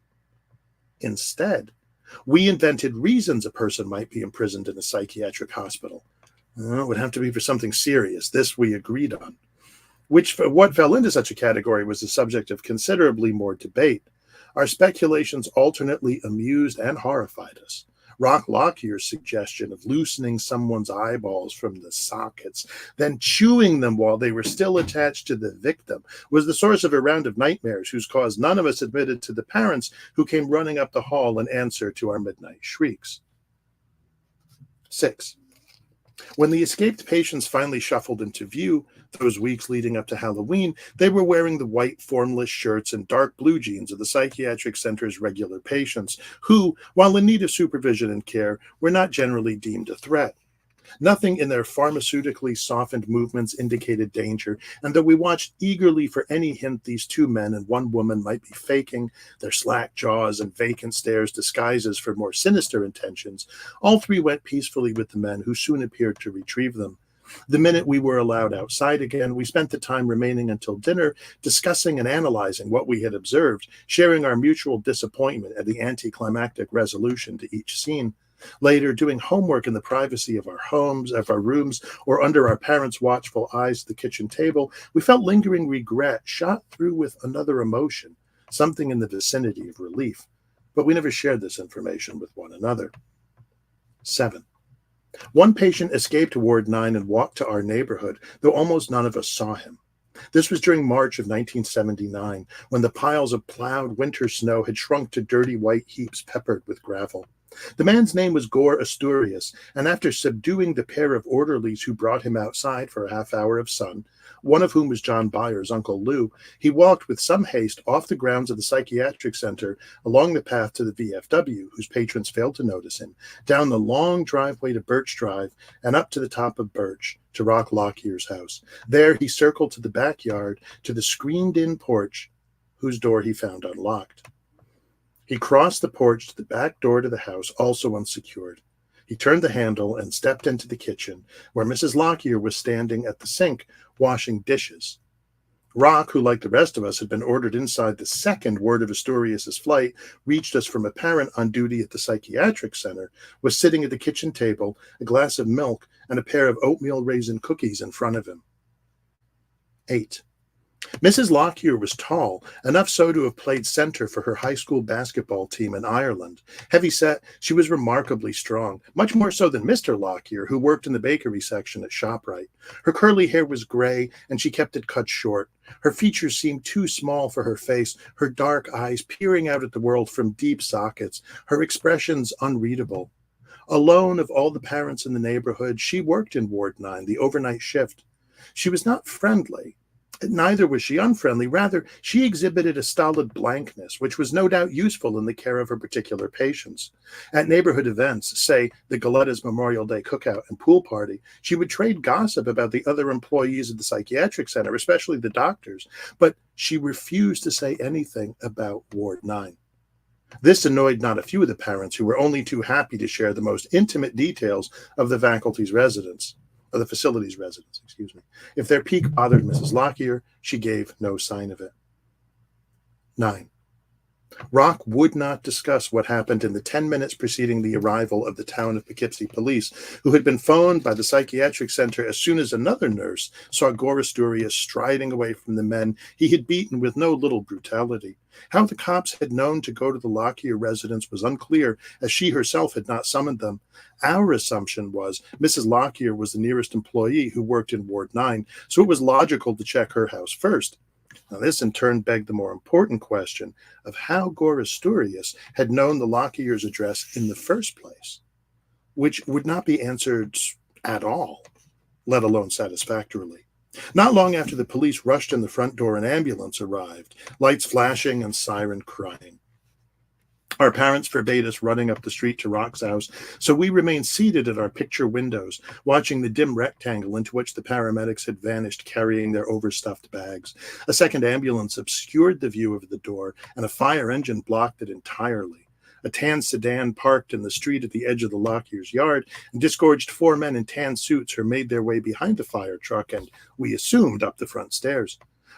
Instead, we invented reasons a person might be imprisoned in a psychiatric hospital. It would have to be for something serious. This we agreed on. What fell into such a category was the subject of considerably more debate. Our speculations alternately amused and horrified us. Rock Lockyer's suggestion of loosening someone's eyeballs from the sockets, then chewing them while they were still attached to the victim, was the source of a round of nightmares whose cause none of us admitted to the parents who came running up the hall in answer to our midnight shrieks. 6. When the escaped patients finally shuffled into view, those weeks leading up to Halloween, they were wearing the white formless shirts and dark blue jeans of the psychiatric center's regular patients, who, while in need of supervision and care, were not generally deemed a threat. Nothing in their pharmaceutically softened movements indicated danger, and though we watched eagerly for any hint these two men and one woman might be faking, their slack jaws and vacant stares disguises for more sinister intentions, all three went peacefully with the men, who soon appeared to retrieve them. The minute we were allowed outside again, we spent the time remaining until dinner discussing and analyzing what we had observed, sharing our mutual disappointment at the anticlimactic resolution to each scene. Later, doing homework in the privacy of our homes, of our rooms, or under our parents' watchful eyes at the kitchen table, we felt lingering regret shot through with another emotion, something in the vicinity of relief. But we never shared this information with one another. 7. One patient escaped Ward 9 and walked to our neighborhood, though almost none of us saw him. This was during March of 1979, when the piles of plowed winter snow had shrunk to dirty white heaps peppered with gravel. The man's name was Gore Asturias, and after subduing the pair of orderlies who brought him outside for a half hour of sun, one of whom was John Byer's Uncle Lou, he walked with some haste off the grounds of the psychiatric center, along the path to the VFW, whose patrons failed to notice him, down the long driveway to Birch Drive, and up to the top of Birch, to Rock Lockyer's house. There he circled to the backyard, to the screened-in porch, whose door he found unlocked. He crossed the porch to the back door to the house, also unsecured. He turned the handle and stepped into the kitchen, where Mrs. Lockyer was standing at the sink, washing dishes. Rock, who, like the rest of us, had been ordered inside the second word of Astorius's flight, reached us from a parent on duty at the psychiatric center, was sitting at the kitchen table, a glass of milk, and a pair of oatmeal raisin cookies in front of him. 8. Mrs. Lockyer was tall, enough so to have played center for her high school basketball team in Ireland. Heavy-set, she was remarkably strong, much more so than Mr. Lockyer, who worked in the bakery section at ShopRite. Her curly hair was gray, and she kept it cut short. Her features seemed too small for her face, her dark eyes peering out at the world from deep sockets, her expressions unreadable. Alone of all the parents in the neighborhood, she worked in Ward 9, the overnight shift. She was not friendly. Neither was she unfriendly. Rather, she exhibited a stolid blankness, which was no doubt useful in the care of her particular patients. At neighborhood events, say the Galutta's Memorial Day cookout and pool party, she would trade gossip about the other employees at the psychiatric center, especially the doctors, but she refused to say anything about Ward 9. This annoyed not a few of the parents, who were only too happy to share the most intimate details of the faculty's residence. Of the facility's residence, excuse me. If their pique bothered Mrs. Lockyer, she gave no sign of it. 9. Rock would not discuss what happened in the 10 minutes preceding the arrival of the town of Poughkeepsie police, who had been phoned by the psychiatric center as soon as another nurse saw Gore Astorius striding away from the men he had beaten with no little brutality. How the cops had known to go to the Lockyer residence was unclear, as she herself had not summoned them. Our assumption was Mrs. Lockyer was the nearest employee who worked in Ward 9, so it was logical to check her house first. Now, this in turn begged the more important question of how Gore Astorius had known the Lockyer's address in the first place, which would not be answered at all, let alone satisfactorily. Not long after the police rushed in the front door, an ambulance arrived, lights flashing and siren crying. Our parents forbade us running up the street to Rock's house, so we remained seated at our picture windows, watching the dim rectangle into which the paramedics had vanished, carrying their overstuffed bags. A second ambulance obscured the view of the door, and a fire engine blocked it entirely. A tan sedan parked in the street at the edge of the Lockyer's yard, and disgorged 4 men in tan suits who made their way behind the fire truck and, we assumed, up the front stairs.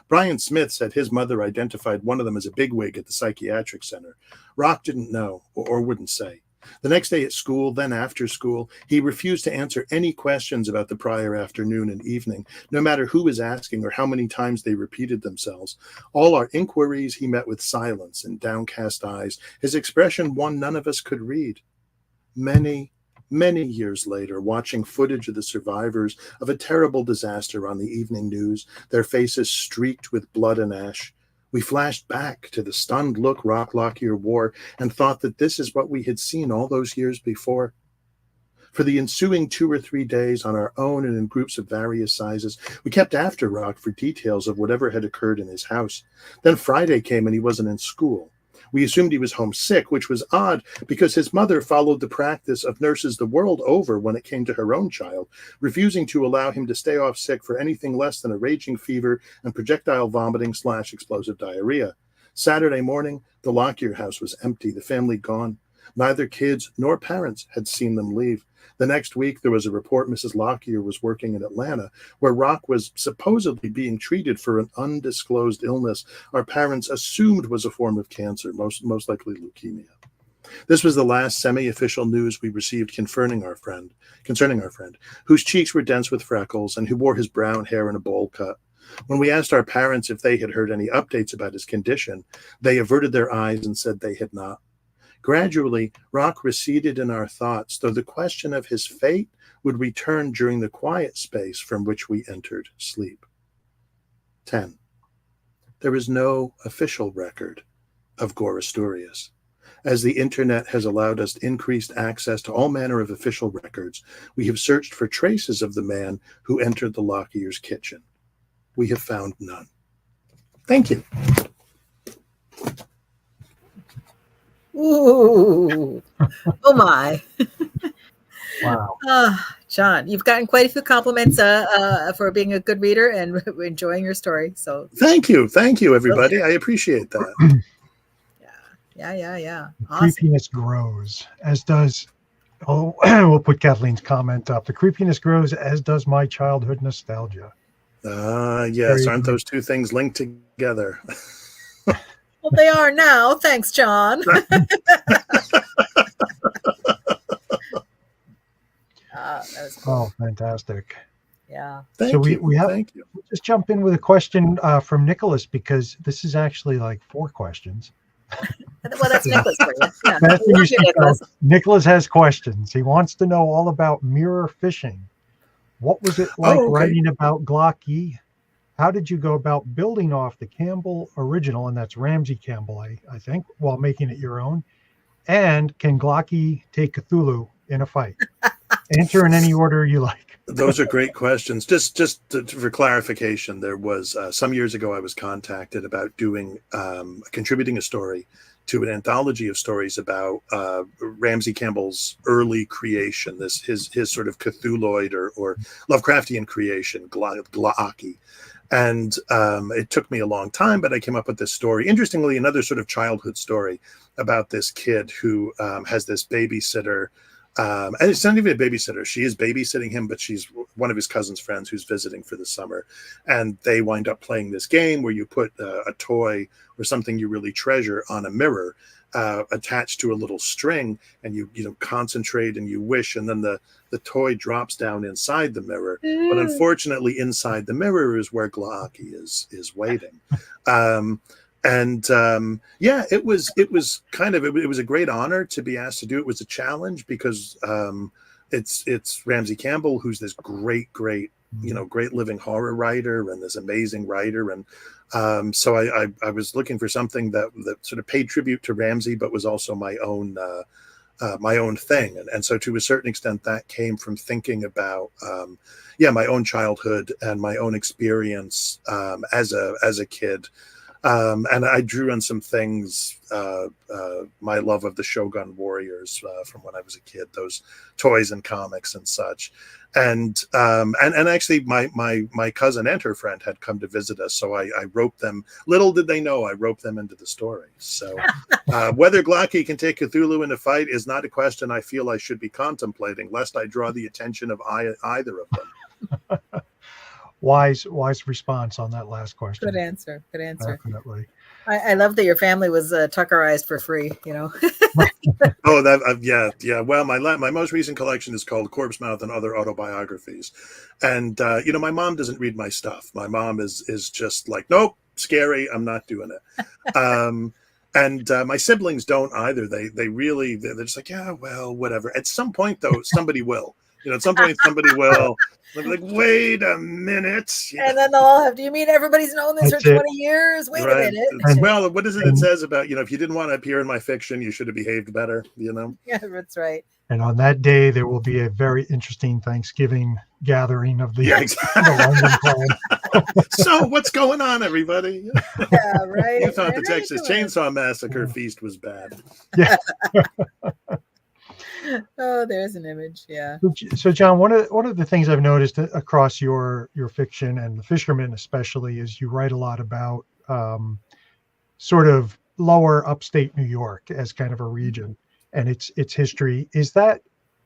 Brian Smith said his mother identified one of them as a bigwig at the psychiatric center. Rock didn't know, or wouldn't say. The next day at school, then after school, he refused to answer any questions about the prior afternoon and evening, no matter who was asking or how many times they repeated themselves. All our inquiries he met with silence and downcast eyes, his expression one none of us could read. Many years later, watching footage of the survivors of a terrible disaster on the evening news, their faces streaked with blood and ash, we flashed back to the stunned look Rock Lockyer wore and thought that this is what we had seen all those years before. For the ensuing 2 or 3 days, on our own and in groups of various sizes, we kept after Rock for details of whatever had occurred in his house. Then Friday came and he wasn't in school. We assumed he was homesick, which was odd because his mother followed the practice of nurses the world over when it came to her own child, refusing to allow him to stay off sick for anything less than a raging fever and projectile vomiting / explosive diarrhea. Saturday morning, the Lockyer house was empty, the family gone. Neither kids nor parents had seen them leave. The next week, there was a report Mrs. Lockyer was working in Atlanta, where Rock was supposedly being treated for an undisclosed illness our parents assumed was a form of cancer, most likely leukemia. This was the last semi-official news we received concerning our friend, whose cheeks were dense with freckles and who wore his brown hair in a bowl cut. When we asked our parents if they had heard any updates about his condition, they averted their eyes and said they had not. Gradually, Rock receded in our thoughts, though the question of his fate would return during the quiet space from which we entered sleep. 10. There is no official record of Gore Astorius. As the internet has allowed us increased access to all manner of official records, we have searched for traces of the man who entered the Lockyer's kitchen. We have found none. Thank you. Ooh, oh my. Wow. John, you've gotten quite a few compliments for being a good reader and enjoying your story. So Thank you, everybody. I appreciate that. Yeah. The Awesome. creepiness grows, as does, we'll put Kathleen's comment up. The creepiness grows, as does my childhood nostalgia. Yes, aren't those two things linked together? Well, they are now. Thanks, John. That was cool. Oh, fantastic. Yeah. Thank you. Thank you. We'll just jump in with a question from Nicholas, because this is actually like 4 questions. Well, that's Nicholas for you. Yeah. Nicholas. Nicholas has questions. He wants to know all about mirror fishing. What was it like writing about Glocky? How did you go about building off the Campbell original, and that's Ramsey Campbell, I think, while making it your own? And can Glocky take Cthulhu in a fight? Answer in any order you like. Those are great questions. For clarification, there was some years ago I was contacted about doing contributing a story to an anthology of stories about Ramsey Campbell's early creation, his sort of Cthulhuid or Lovecraftian creation, Glocky. And it took me a long time, but I came up with this story. Interestingly, another sort of childhood story about this kid who has this babysitter. And it's not even a babysitter. She is babysitting him, but she's one of his cousin's friends who's visiting for the summer. And they wind up playing this game where you put a toy or something you really treasure on a mirror attached to a little string, and you concentrate and you wish, and then the toy drops down inside the mirror. But unfortunately, inside the mirror is where Glocky is waiting. It was a great honor to be asked to do it. It was a challenge because it's Ramsey Campbell, who's this great living horror writer and this amazing writer. And so I was looking for something that sort of paid tribute to Ramsey, but was also my own thing. And so to a certain extent that came from thinking about, my own childhood and my own experience as a kid. And I drew on some things, my love of the Shogun Warriors from when I was a kid, those toys and comics and such. And actually my cousin and her friend had come to visit us. So I roped them, little did they know, I roped them into the story. So whether Glocky can take Cthulhu in a fight is not a question I feel I should be contemplating, lest I draw the attention of either of them. Wise response on that last question. Good answer. Definitely. I love that your family was Tuckerized for free, Well, my most recent collection is called Corpse Mouth and Other Autobiographies. And, my mom doesn't read my stuff. My mom is just like, nope, scary. I'm not doing it. And my siblings don't either. They're just like, yeah, well, whatever. At some point, though, somebody will. At some point, somebody will. They'll be like, wait a minute. And then they'll all have, do you mean everybody's known this for 20 years? Wait a minute. Well, what is it it says about, if you didn't want to appear in my fiction, you should have behaved better, Yeah, that's right. And on that day, there will be a very interesting Thanksgiving gathering of the, the London Clan. So what's going on, everybody? Yeah, right. You thought the Texas Chainsaw Massacre feast was bad. Yeah. Oh, there's an image. Yeah. So John, one of the things I've noticed across your fiction, and The Fisherman especially, is you write a lot about sort of lower upstate New York as kind of a region and its history. Is that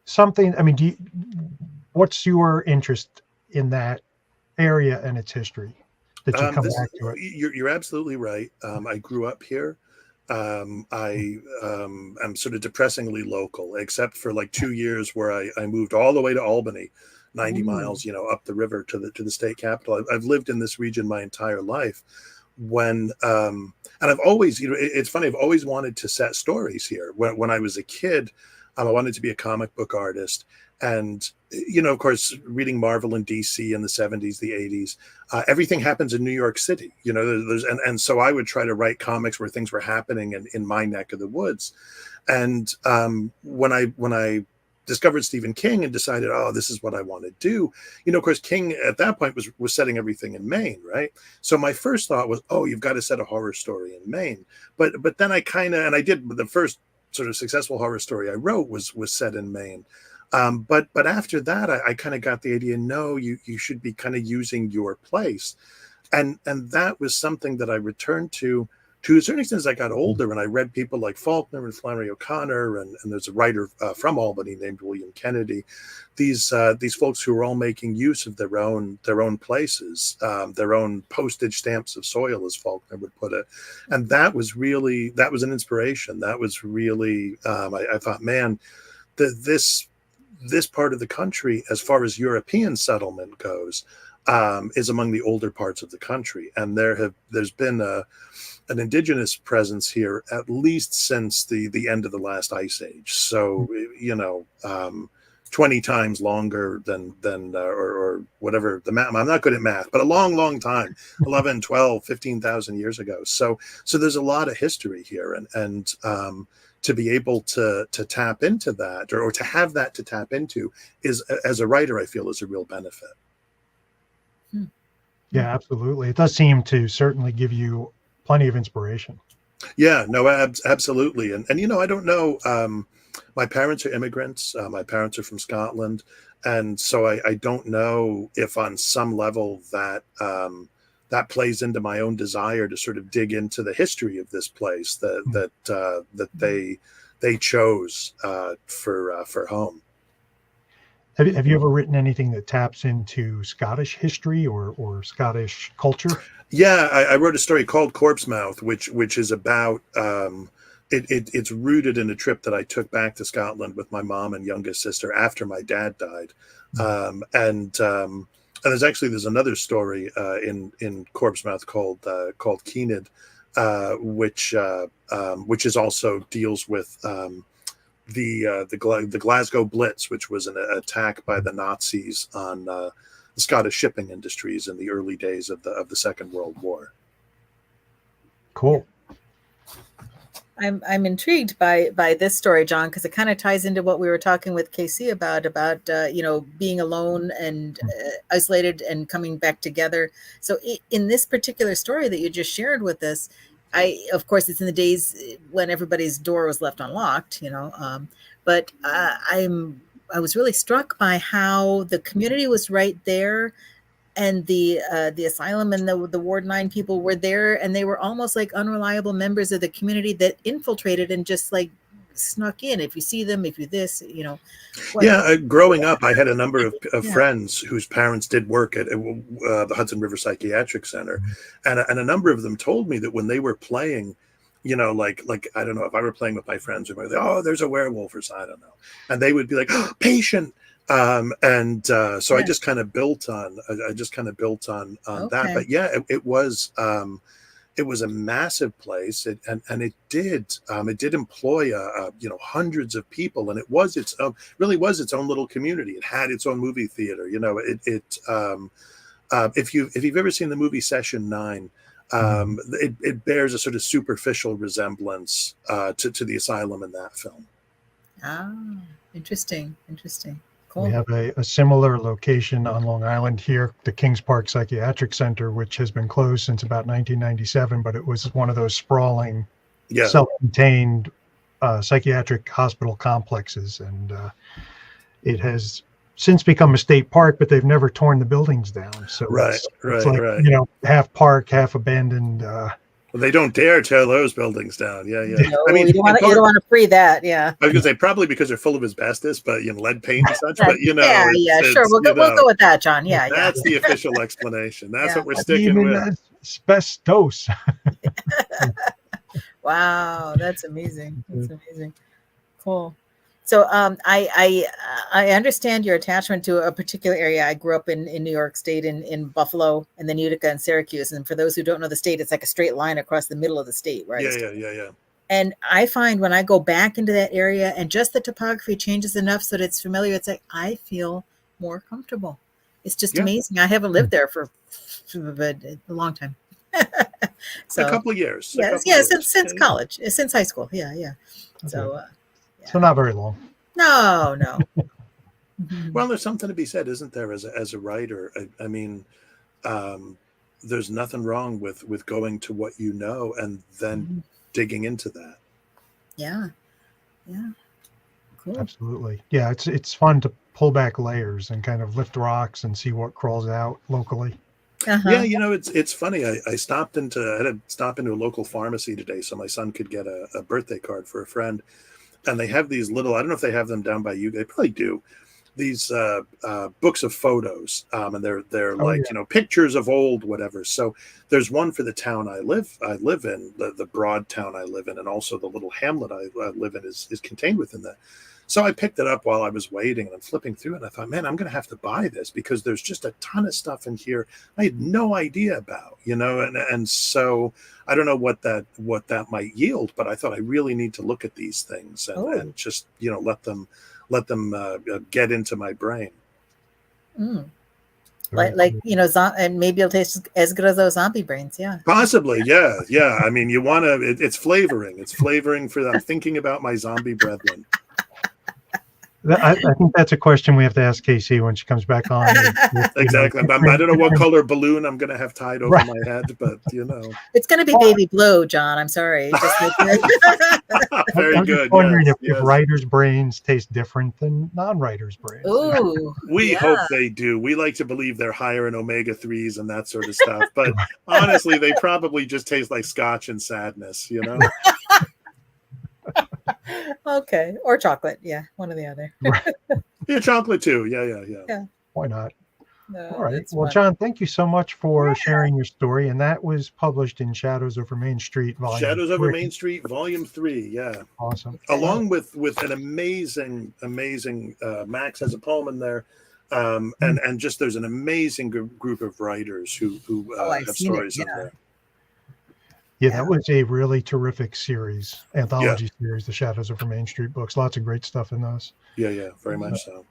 something? I mean, what's your interest in that area and its history that you come back to it? You're absolutely right. I grew up here. I am sort of depressingly local, except for like 2 years where I moved all the way to Albany, 90 miles, up the river to the state capital. I've lived in this region my entire life. And I've always, it's funny, I've always wanted to set stories here. When I was a kid, I wanted to be a comic book artist. And, of course, reading Marvel in DC in the 70s, the 80s, everything happens in New York City, and so I would try to write comics where things were happening in my neck of the woods. And when I discovered Stephen King and decided, oh, this is what I want to do, of course, King at that point was setting everything in Maine, right? So my first thought was, oh, you've got to set a horror story in Maine. But then I I did, the first sort of successful horror story I wrote was set in Maine. But after that, I kind of got the idea, no, you should be kind of using your place. And that was something that I returned to to a certain extent, as I got older and I read people like Faulkner and Flannery O'Connor, and there's a writer from Albany named William Kennedy, these folks who were all making use of their own places, their own postage stamps of soil, as Faulkner would put it. And that was an inspiration. That was really, I thought, man, this part of the country, as far as European settlement goes, is among the older parts of the country. And there's been an indigenous presence here at least since the end of the last ice age. So, 20 times longer than or whatever the math. I'm not good at math, but a long time, 11, 12, 15,000 years ago. So there's a lot of history here, and to be able to tap into that, or to have that to tap into, is, as a writer, I feel, is a real benefit. Yeah, absolutely. It does seem to certainly give you plenty of inspiration. Yeah, no, absolutely. And I don't know, my parents are immigrants. My parents are from Scotland. And so I don't know if on some level that that plays into my own desire to sort of dig into the history of this place that they chose for home. Have you ever written anything that taps into Scottish history or Scottish culture? Yeah, I wrote a story called Corpse Mouth, which is about it's rooted in a trip that I took back to Scotland with my mom and youngest sister after my dad died, and there's another story in Corpse Mouth called Keened, which is also deals with the Glasgow Blitz, which was an attack by the Nazis on the Scottish shipping industries in the early days of the Second World War. Cool. I'm intrigued by this story, John, because it kind of ties into what we were talking with KC about being alone and isolated and coming back together. So in this particular story that you just shared with us, of course, it's in the days when everybody's door was left unlocked, but I was really struck by how the community was right there, and the asylum and the Ward 9 people were there, and they were almost like unreliable members of the community that infiltrated and just like snuck in. If you see them, if you this, growing up, I had a number of friends whose parents did work at the Hudson River Psychiatric Center, and a number of them told me that when they were playing, like I don't know, if I were playing with my friends, or oh, there's a werewolf, or I don't know, and they would be like, oh, patient. So I just kind of built on that. But yeah, it was a massive place, and it did employ hundreds of people, and it was its own little community. It had its own movie theater. If you've ever seen the movie Session 9, it bears a sort of superficial resemblance to the asylum in that film. Ah, interesting. Cool. We have a similar location on Long Island here, the Kings Park Psychiatric Center, which has been closed since about 1997, but it was one of those sprawling, self-contained psychiatric hospital complexes, and it has since become a state park, but they've never torn the buildings down. So it's like, half park, half abandoned. Well, they don't dare tear those buildings down. Yeah. No, I mean, you don't want to free that. Yeah. I was gonna say probably because they're full of asbestos, but lead paint and such. But sure. We'll go with that, John. Yeah, that's the official explanation. That's what we're sticking with. Asbestos. Wow, that's amazing. Cool. So I understand your attachment to a particular area. I grew up in New York State, in Buffalo, and then Utica and Syracuse. And for those who don't know the state, it's like a straight line across the middle of the state, right? Yeah. And I find when I go back into that area and just the topography changes enough so that it's familiar, it's like I feel more comfortable. It's just amazing. I haven't lived there for a long time. So a couple of years. Since college, since high school. Yeah. So. So not very long. No. Well, there's something to be said, isn't there, as a writer? I mean, there's nothing wrong with going to what you know and then digging into that. Yeah. Cool. Absolutely. Yeah, it's fun to pull back layers and kind of lift rocks and see what crawls out locally. Yeah, it's funny. I had to stop into a local pharmacy today so my son could get a birthday card for a friend. And they have these little, I don't know if they have them down by you. They probably do. These books of photos, and they're like, pictures of old whatever. So there's one for the town I live in, the broad town I live in, and also the little hamlet I live in is contained within that. So I picked it up while I was waiting, and I'm flipping through it, and I thought, man, I'm going to have to buy this because there's just a ton of stuff in here I had no idea about, and so I don't know what that might yield, but I thought I really need to look at these things and just let them get into my brain. Like and maybe it'll taste as good as those zombie brains. Yeah, possibly. Yeah. I mean, you want to. It's flavoring. It's flavoring for. I'm thinking about my zombie brethren. I think that's a question we have to ask Casey when she comes back on. Exactly. I don't know what color balloon I'm going to have tied over my head, but it's going to be baby blue, John. I'm sorry. Very good. I'm wondering if writers' brains taste different than non-writers' brains. Ooh, we hope they do. We like to believe they're higher in omega-3s and that sort of stuff, but honestly, they probably just taste like scotch and sadness. Okay, or chocolate. Yeah, one or the other. Right. Yeah, chocolate too. Yeah. Why not? No, all right. Well, John, thank you so much for sharing your story, and that was published in Shadows Over Main Street, Volume Shadows 3. Over Main Street, Volume 3. Yeah. Awesome. Along with an amazing Max has a poem in there, and just there's an amazing group of writers who have stories in there. Yeah, that was a really terrific series, anthology series, the Shadows Over Main Street books. Lots of great stuff in those. Yeah, very much so.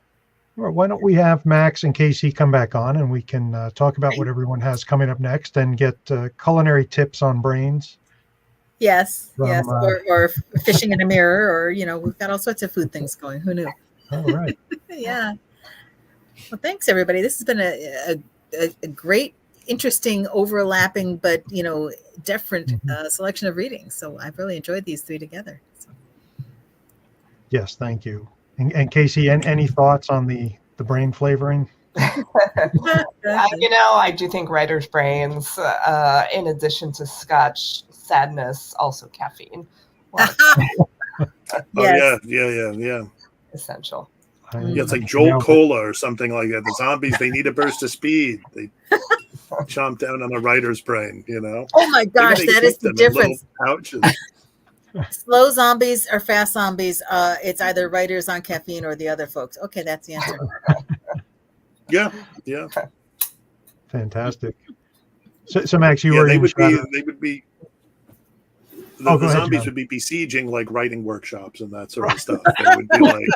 Well, why don't we have Max and Casey come back on and we can talk about what everyone has coming up next and get culinary tips on brains. Yes, or fishing in a mirror, or we've got all sorts of food things going. Who knew? All right. Yeah. Well, thanks everybody. This has been a great, interesting, overlapping, but different selection of readings. So I've really enjoyed these three together. So. Yes, thank you. And Casey, any thoughts on the brain flavoring? I do think writers' brains, in addition to scotch, sadness, also caffeine. Yes. Yeah. Essential. It's like Jolt Cola or something like that. The zombies, they need a burst of speed. They chomp down on a writer's brain, Oh my gosh, that is the difference. Pouches. Slow zombies or fast zombies, it's either writers on caffeine or the other folks. Okay, that's the answer. Yeah. Fantastic. So Max, you were they in would be the zombies John. would be besieging like writing workshops and that sort of stuff. They would be like,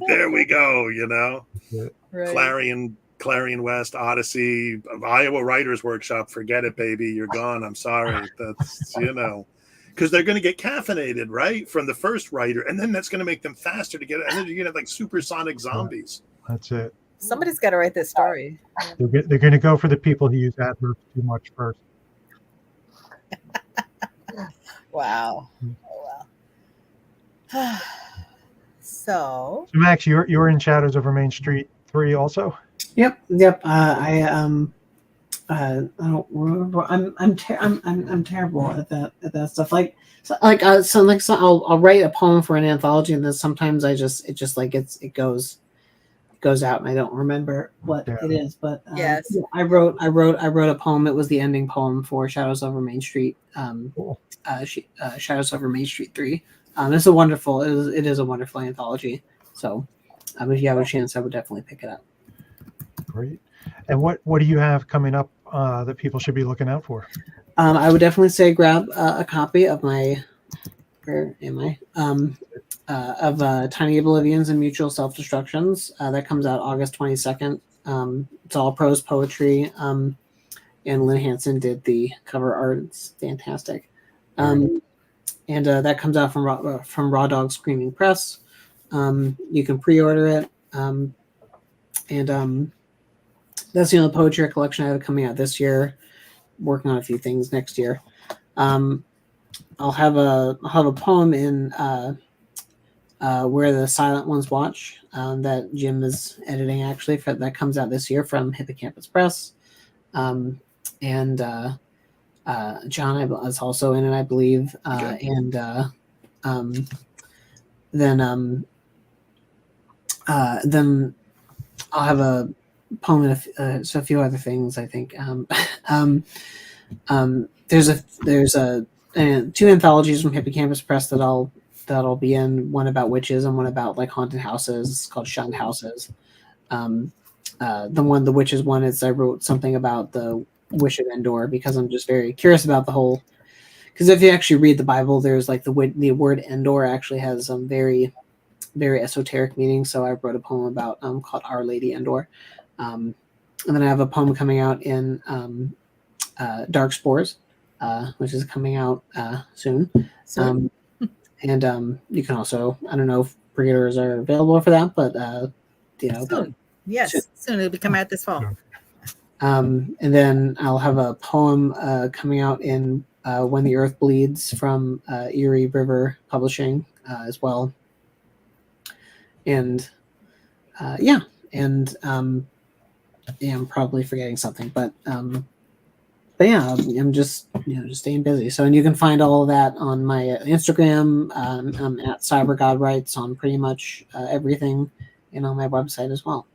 there we go, Right. Clarion West, Odyssey, Iowa Writers Workshop. Forget it, baby. You're gone. I'm sorry. That's because they're going to get caffeinated, right, from the first writer, and then that's going to make them faster to get it. And then you're going to have like supersonic zombies. That's it. Somebody's got to write this story. They're going to go for the people who use adverbs too much first. Wow. Oh, wow. So Max, you're in Shadows Over Main Street 3 also? Yep. I don't remember. I'm terrible at that stuff. I'll write a poem for an anthology, and then sometimes it goes out, and I don't remember what it is. But yes, I wrote a poem. It was the ending poem for Shadows Over Main Street. Cool. Shadows Over Main Street 3. It is a wonderful anthology. So, if you have a chance, I would definitely pick it up. Great. And what do you have coming up that people should be looking out for? I would definitely say grab a copy of my, where am I? Of Tiny Oblivions and Mutual Self-Destructions. That comes out August 22nd. It's all prose poetry. And Lynn Hansen did the cover art. It's fantastic. And that comes out from Raw Dog Screaming Press. You can pre-order it. That's the only poetry collection I have coming out this year. Working on a few things next year. I'll have a poem in Where the Silent Ones Watch, that Jim is editing actually, that comes out this year from Hippocampus Press. And John is also in it, I believe. Okay. And then I'll have a poem and so a few other things, I think. There's two anthologies from Hippocampus Press that'll be in, one about witches and one about like haunted houses. It's called Shunned Houses. The witches one is I wrote something about the Witch of Endor because I'm just very curious about the whole. Because if you actually read the Bible, there's like the word Endor actually has some very, very esoteric meaning. So I wrote a poem about called Our Lady Endor, and then I have a poem coming out in Dark Spores, which is coming out soon. And you can also, I don't know if pre-orders are available for that, but soon. Yes, soon it'll be coming out this fall. And then I'll have a poem coming out in When the Earth Bleeds from Erie River Publishing as well. And I'm probably forgetting something, but yeah, I'm just staying busy. So, and you can find all of that on my Instagram. I'm at CyberGodWrites on pretty much everything, and on my website as well.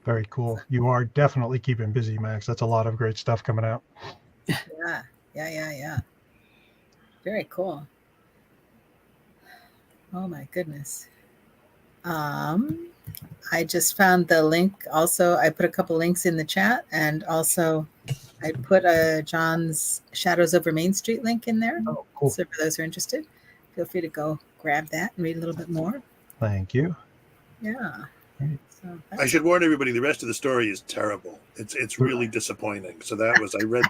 Very cool. You are definitely keeping busy, Max. That's a lot of great stuff coming out. Yeah. Very cool. Oh my goodness. I just found the link. Also, I put a couple links in the chat, and also I put John's Shadows Over Main Street link in there. Oh, cool. So for those who are interested, feel free to go grab that and read a little bit more. Thank you. Yeah. Great. So I should warn everybody, the rest of the story is terrible. It's really disappointing. So I read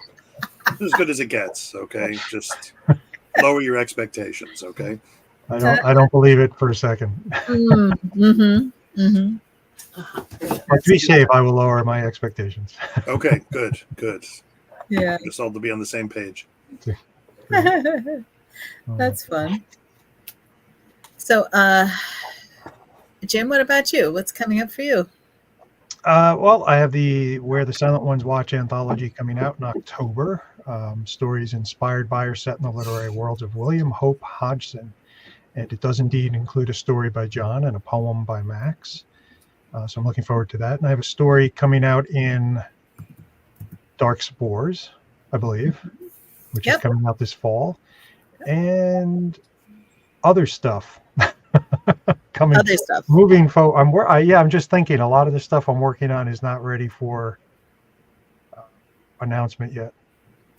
as good as it gets. Okay, just lower your expectations. Okay. I don't believe it for a second. But to be safe, I will lower my expectations. Okay, good. Yeah. Just all to be on the same page. That's fun. So, Jim, what about you? What's coming up for you? Well, I have the Where the Silent Ones Watch anthology coming out in October. Stories inspired by or set in the literary worlds of William Hope Hodgson. And it does indeed include a story by John and a poem by Max. So I'm looking forward to that. And I have a story coming out in Dark Spores, I believe, which is coming out this fall. And other stuff. Coming. Other stuff. Moving forward. I'm just thinking a lot of the stuff I'm working on is not ready for announcement yet.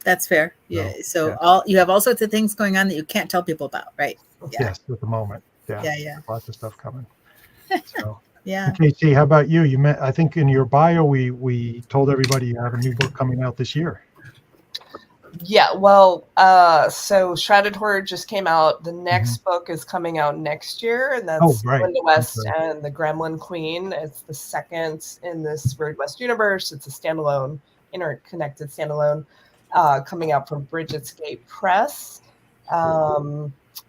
That's fair. Yeah. So you have all sorts of things going on that you can't tell people about, right? Yeah. Yes, at the moment. Yeah. Lots of stuff coming. So yeah. KC, how about you? I think in your bio we told everybody you have a new book coming out this year. Yeah, well, so Shrouded Horror just came out. The next book is coming out next year, and that's Linda West and the Gremlin Queen. It's the second in this Weird West universe. It's a standalone, interconnected standalone, coming out from Bridget's Gate Press.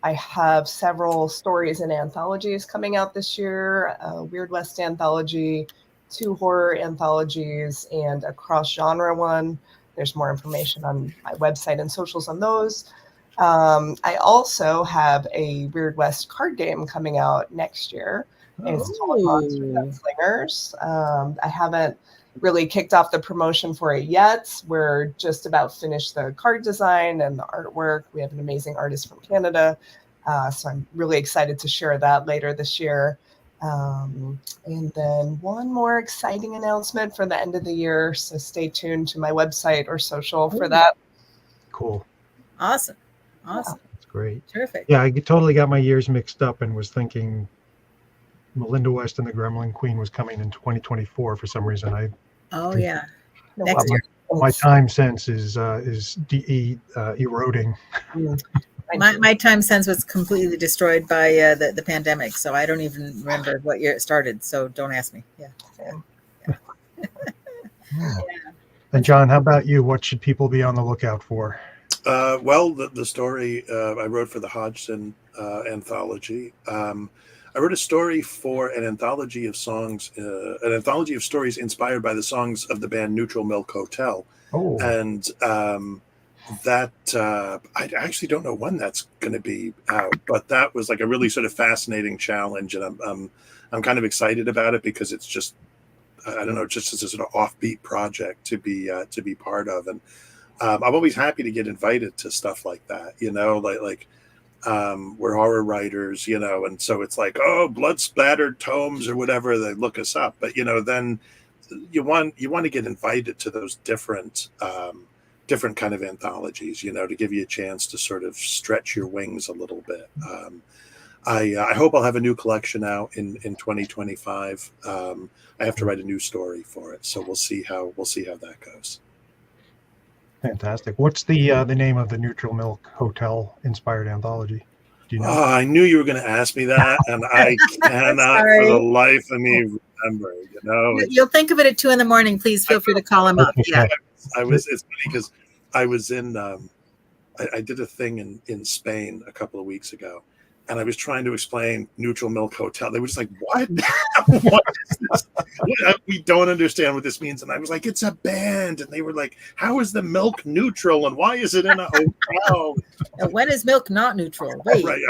I have several stories and anthologies coming out this year, Weird West anthology, 2 horror anthologies, and a cross-genre one. There's more information on my website and socials on those. I also have a Weird West card game coming out next year. And it's called Monster Slingers. I haven't really kicked off the promotion for it yet. We're just about finished the card design and the artwork. We have an amazing artist from Canada. So I'm really excited to share that later this year. And then one more exciting announcement for the end of the year. So stay tuned to my website or social for that. Cool. Awesome. That's great. Terrific. Yeah, I totally got my years mixed up and was thinking Melinda West and the Gremlin Queen was coming in 2024 for some reason. Next year. My time sense is eroding. My time sense was completely destroyed by the pandemic, so I don't even remember what year it started. So don't ask me. Yeah. And John, how about you? What should people be on the lookout for? Well, the story I wrote for the Hodgson anthology. I wrote a story for an anthology of songs, an anthology of stories inspired by the songs of the band Neutral Milk Hotel. Oh, And that I actually don't know when that's going to be out, but that was like a really sort of fascinating challenge, and I'm kind of excited about it because it's just, I don't know, just as a sort of offbeat project to be part of. And I'm always happy to get invited to stuff like that, you know, like we're horror writers, you know, and so it's like, oh, blood splattered tomes or whatever, they look us up. But, you know, then you want to get invited to those different kind of anthologies, you know, to give you a chance to sort of stretch your wings a little bit. I hope I'll have a new collection out in 2025. I have to write a new story for it, so we'll see how that goes. fantastic. What's the name of the Neutral Milk Hotel inspired anthology? Do you know? Oh, I knew you were going to ask me that, and I cannot for the life of me remember. You know, You'll think of it at 2 a.m. Please feel free to call him up. Yeah, it's funny because I was in I did a thing in Spain a couple of weeks ago, and I was trying to explain Neutral Milk Hotel. They were just like, what? What is this? We don't understand what this means. And I was like, it's a band. And they were like, how is the milk neutral? And why is it in a hotel? And when is milk not neutral? Wait. Right.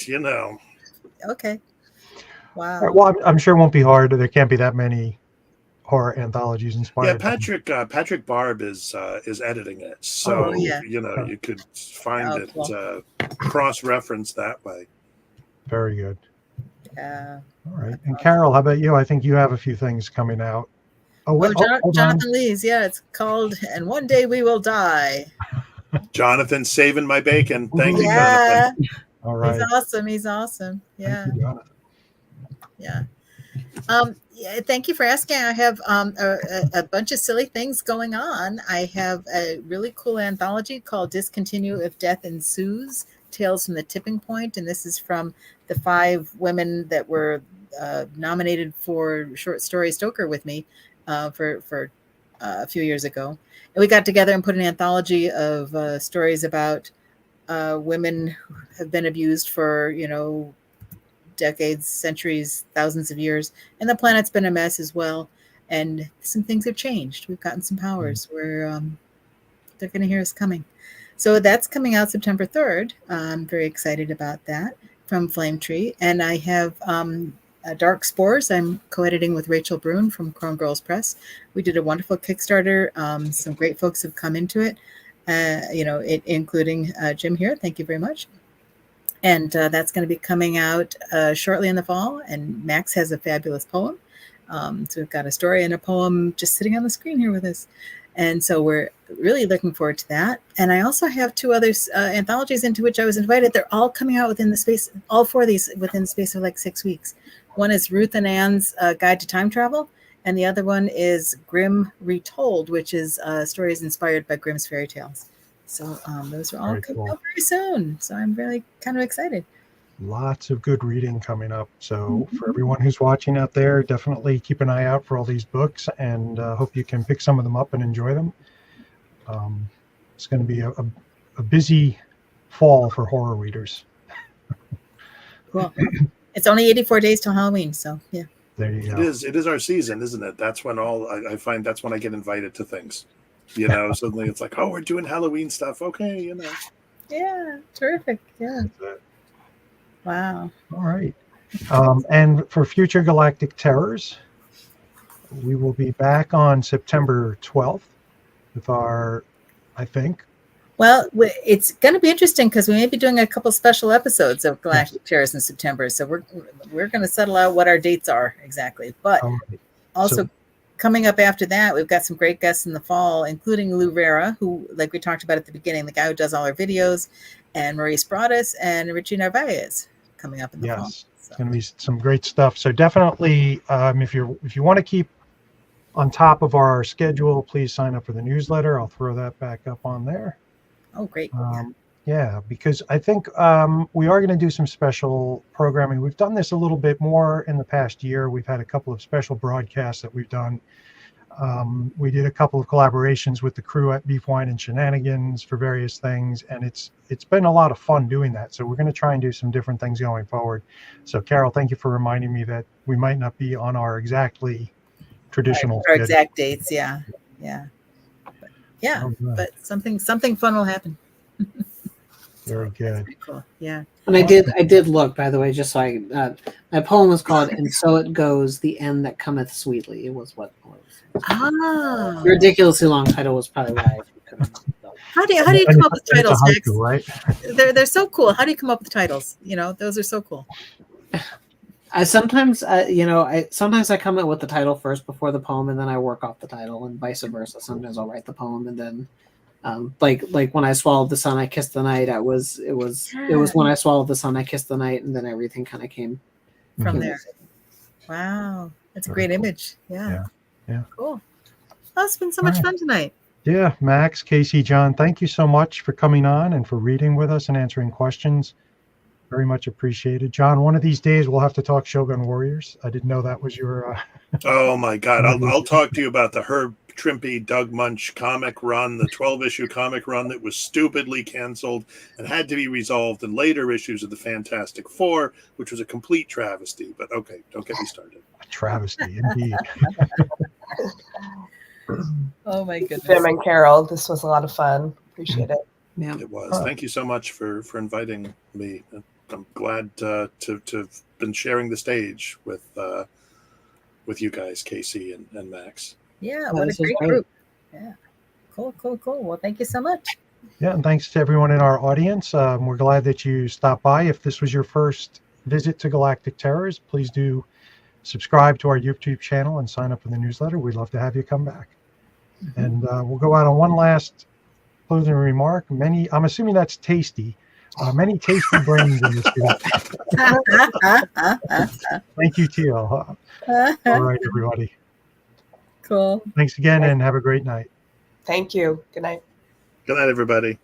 You know. Okay. Wow. All right, well, I'm sure it won't be hard. There can't be that many horror anthologies inspired. Yeah, Patrick Barb is editing it, so you know, you could find it cross-referenced that way. Very good. Yeah. All right. And Carol, how about you? I think you have a few things coming out. Jonathan Lee's. Yeah, it's called "And One Day We Will Die." Jonathan saving my bacon. Thank you, Yeah. Jonathan. All right. He's awesome. Yeah. Thank you, Jonathan. Yeah. Thank you for asking. I have a bunch of silly things going on. I have a really cool anthology called Discontinue If Death Ensues, Tales from the Tipping Point. And this is from the 5 women that were nominated for short story Stoker with me for a few years ago. And we got together and put an anthology of stories about women who have been abused for, you know, decades, centuries, thousands of years, and the planet's been a mess as well. And some things have changed. We've gotten some powers where they're going to hear us coming. So that's coming out September 3rd. I'm very excited about that from Flame Tree. And I have Dark Spores. I'm co-editing with Rachel Brune from Chrome Girls Press. We did a wonderful Kickstarter. Some great folks have come into it, including Jim here. Thank you very much. And that's going to be coming out shortly in the fall. And Max has a fabulous poem. So we've got a story and a poem just sitting on the screen here with us. And so we're really looking forward to that. And I also have 2 other anthologies into which I was invited. They're all coming out within the space, all 4 of these within the space of like 6 weeks. One is Ruth and Ann's Guide to Time Travel. And the other one is Grimm Retold, which is stories inspired by Grimm's fairy tales. So those are all coming out very soon. So I'm really kind of excited. Lots of good reading coming up. So for everyone who's watching out there, definitely keep an eye out for all these books, and hope you can pick some of them up and enjoy them. It's going to be a busy fall for horror readers. Cool. It's only 84 days till Halloween. So yeah. There you go. It is our season, isn't it? That's when I find that's when I get invited to things. You know, suddenly it's like, oh, we're doing Halloween stuff. Okay, you know. Yeah, terrific. Yeah. Wow. All right. And for future Galactic Terrors, we will be back on September 12th with our, I think. Well, it's going to be interesting because we may be doing a couple special episodes of Galactic Terrors in September. So we're going to settle out what our dates are exactly. But also coming up after that, we've got some great guests in the fall, including Lou Vera, who, like we talked about at the beginning, the guy who does all our videos, and Maurice Broadus and Richie Narvaez coming up in the fall. Yes, it's going to be some great stuff. So definitely, if you want to keep on top of our schedule, please sign up for the newsletter. I'll throw that back up on there. Oh, great. Yeah, because I think we are going to do some special programming. We've done this a little bit more in the past year. We've had a couple of special broadcasts that we've done We did a couple of collaborations with the crew at Beef Wine and Shenanigans for various things, and it's been a lot of fun doing that. So we're going to try and do some different things going forward. So Carol, thank you for reminding me that we might not be on our exactly traditional Our schedule. exact dates, yeah. All right. But something fun will happen. Very That's good. pretty cool. Yeah. And I did look, by the way, just so I my poem was called "And So It Goes, the End That Cometh Sweetly." It was what it was. Ah. The ridiculously long title was probably why I couldn't. How do you And come up with it's a titles, Max? haiku, right? They're so cool. How do you come up with titles? You know, those are so cool. I sometimes I come up with the title first before the poem, and then I work off the title, and vice versa. Sometimes I'll write the poem, and then like when I swallowed the sun, I kissed the night. It was when I swallowed the sun, I kissed the night, and then everything kind of came From there. Wow, that's a great image. Yeah. Cool. Oh, it's been so much fun tonight. Yeah, Max, Casey, John, thank you so much for coming on and for reading with us and answering questions. Very much appreciated. John, one of these days we'll have to talk Shogun Warriors. I didn't know that was your... Oh, my God. I'll talk to you about the Herb Trimpe, Doug Munch comic run, the 12-issue comic run that was stupidly canceled and had to be resolved in later issues of the Fantastic Four, which was a complete travesty. But okay, don't get me started. A travesty, indeed. Oh, my goodness. Jim and Carol, this was a lot of fun. Appreciate it. Yeah. It was. Thank you so much for inviting me. I'm glad to have been sharing the stage with you guys, Casey and Max. Yeah, what a great group. Yeah. Cool. Well, thank you so much. Yeah, and thanks to everyone in our audience. We're glad that you stopped by. If this was your first visit to Galactic Terrors, please do subscribe to our YouTube channel and sign up for the newsletter. We'd love to have you come back. And we'll go out on one last closing remark. I'm assuming that's tasty. Many tasty brains in this group. Thank you, Teal. All right, everybody. Cool. Thanks again and have a great night. Thank you. Good night. Good night, everybody.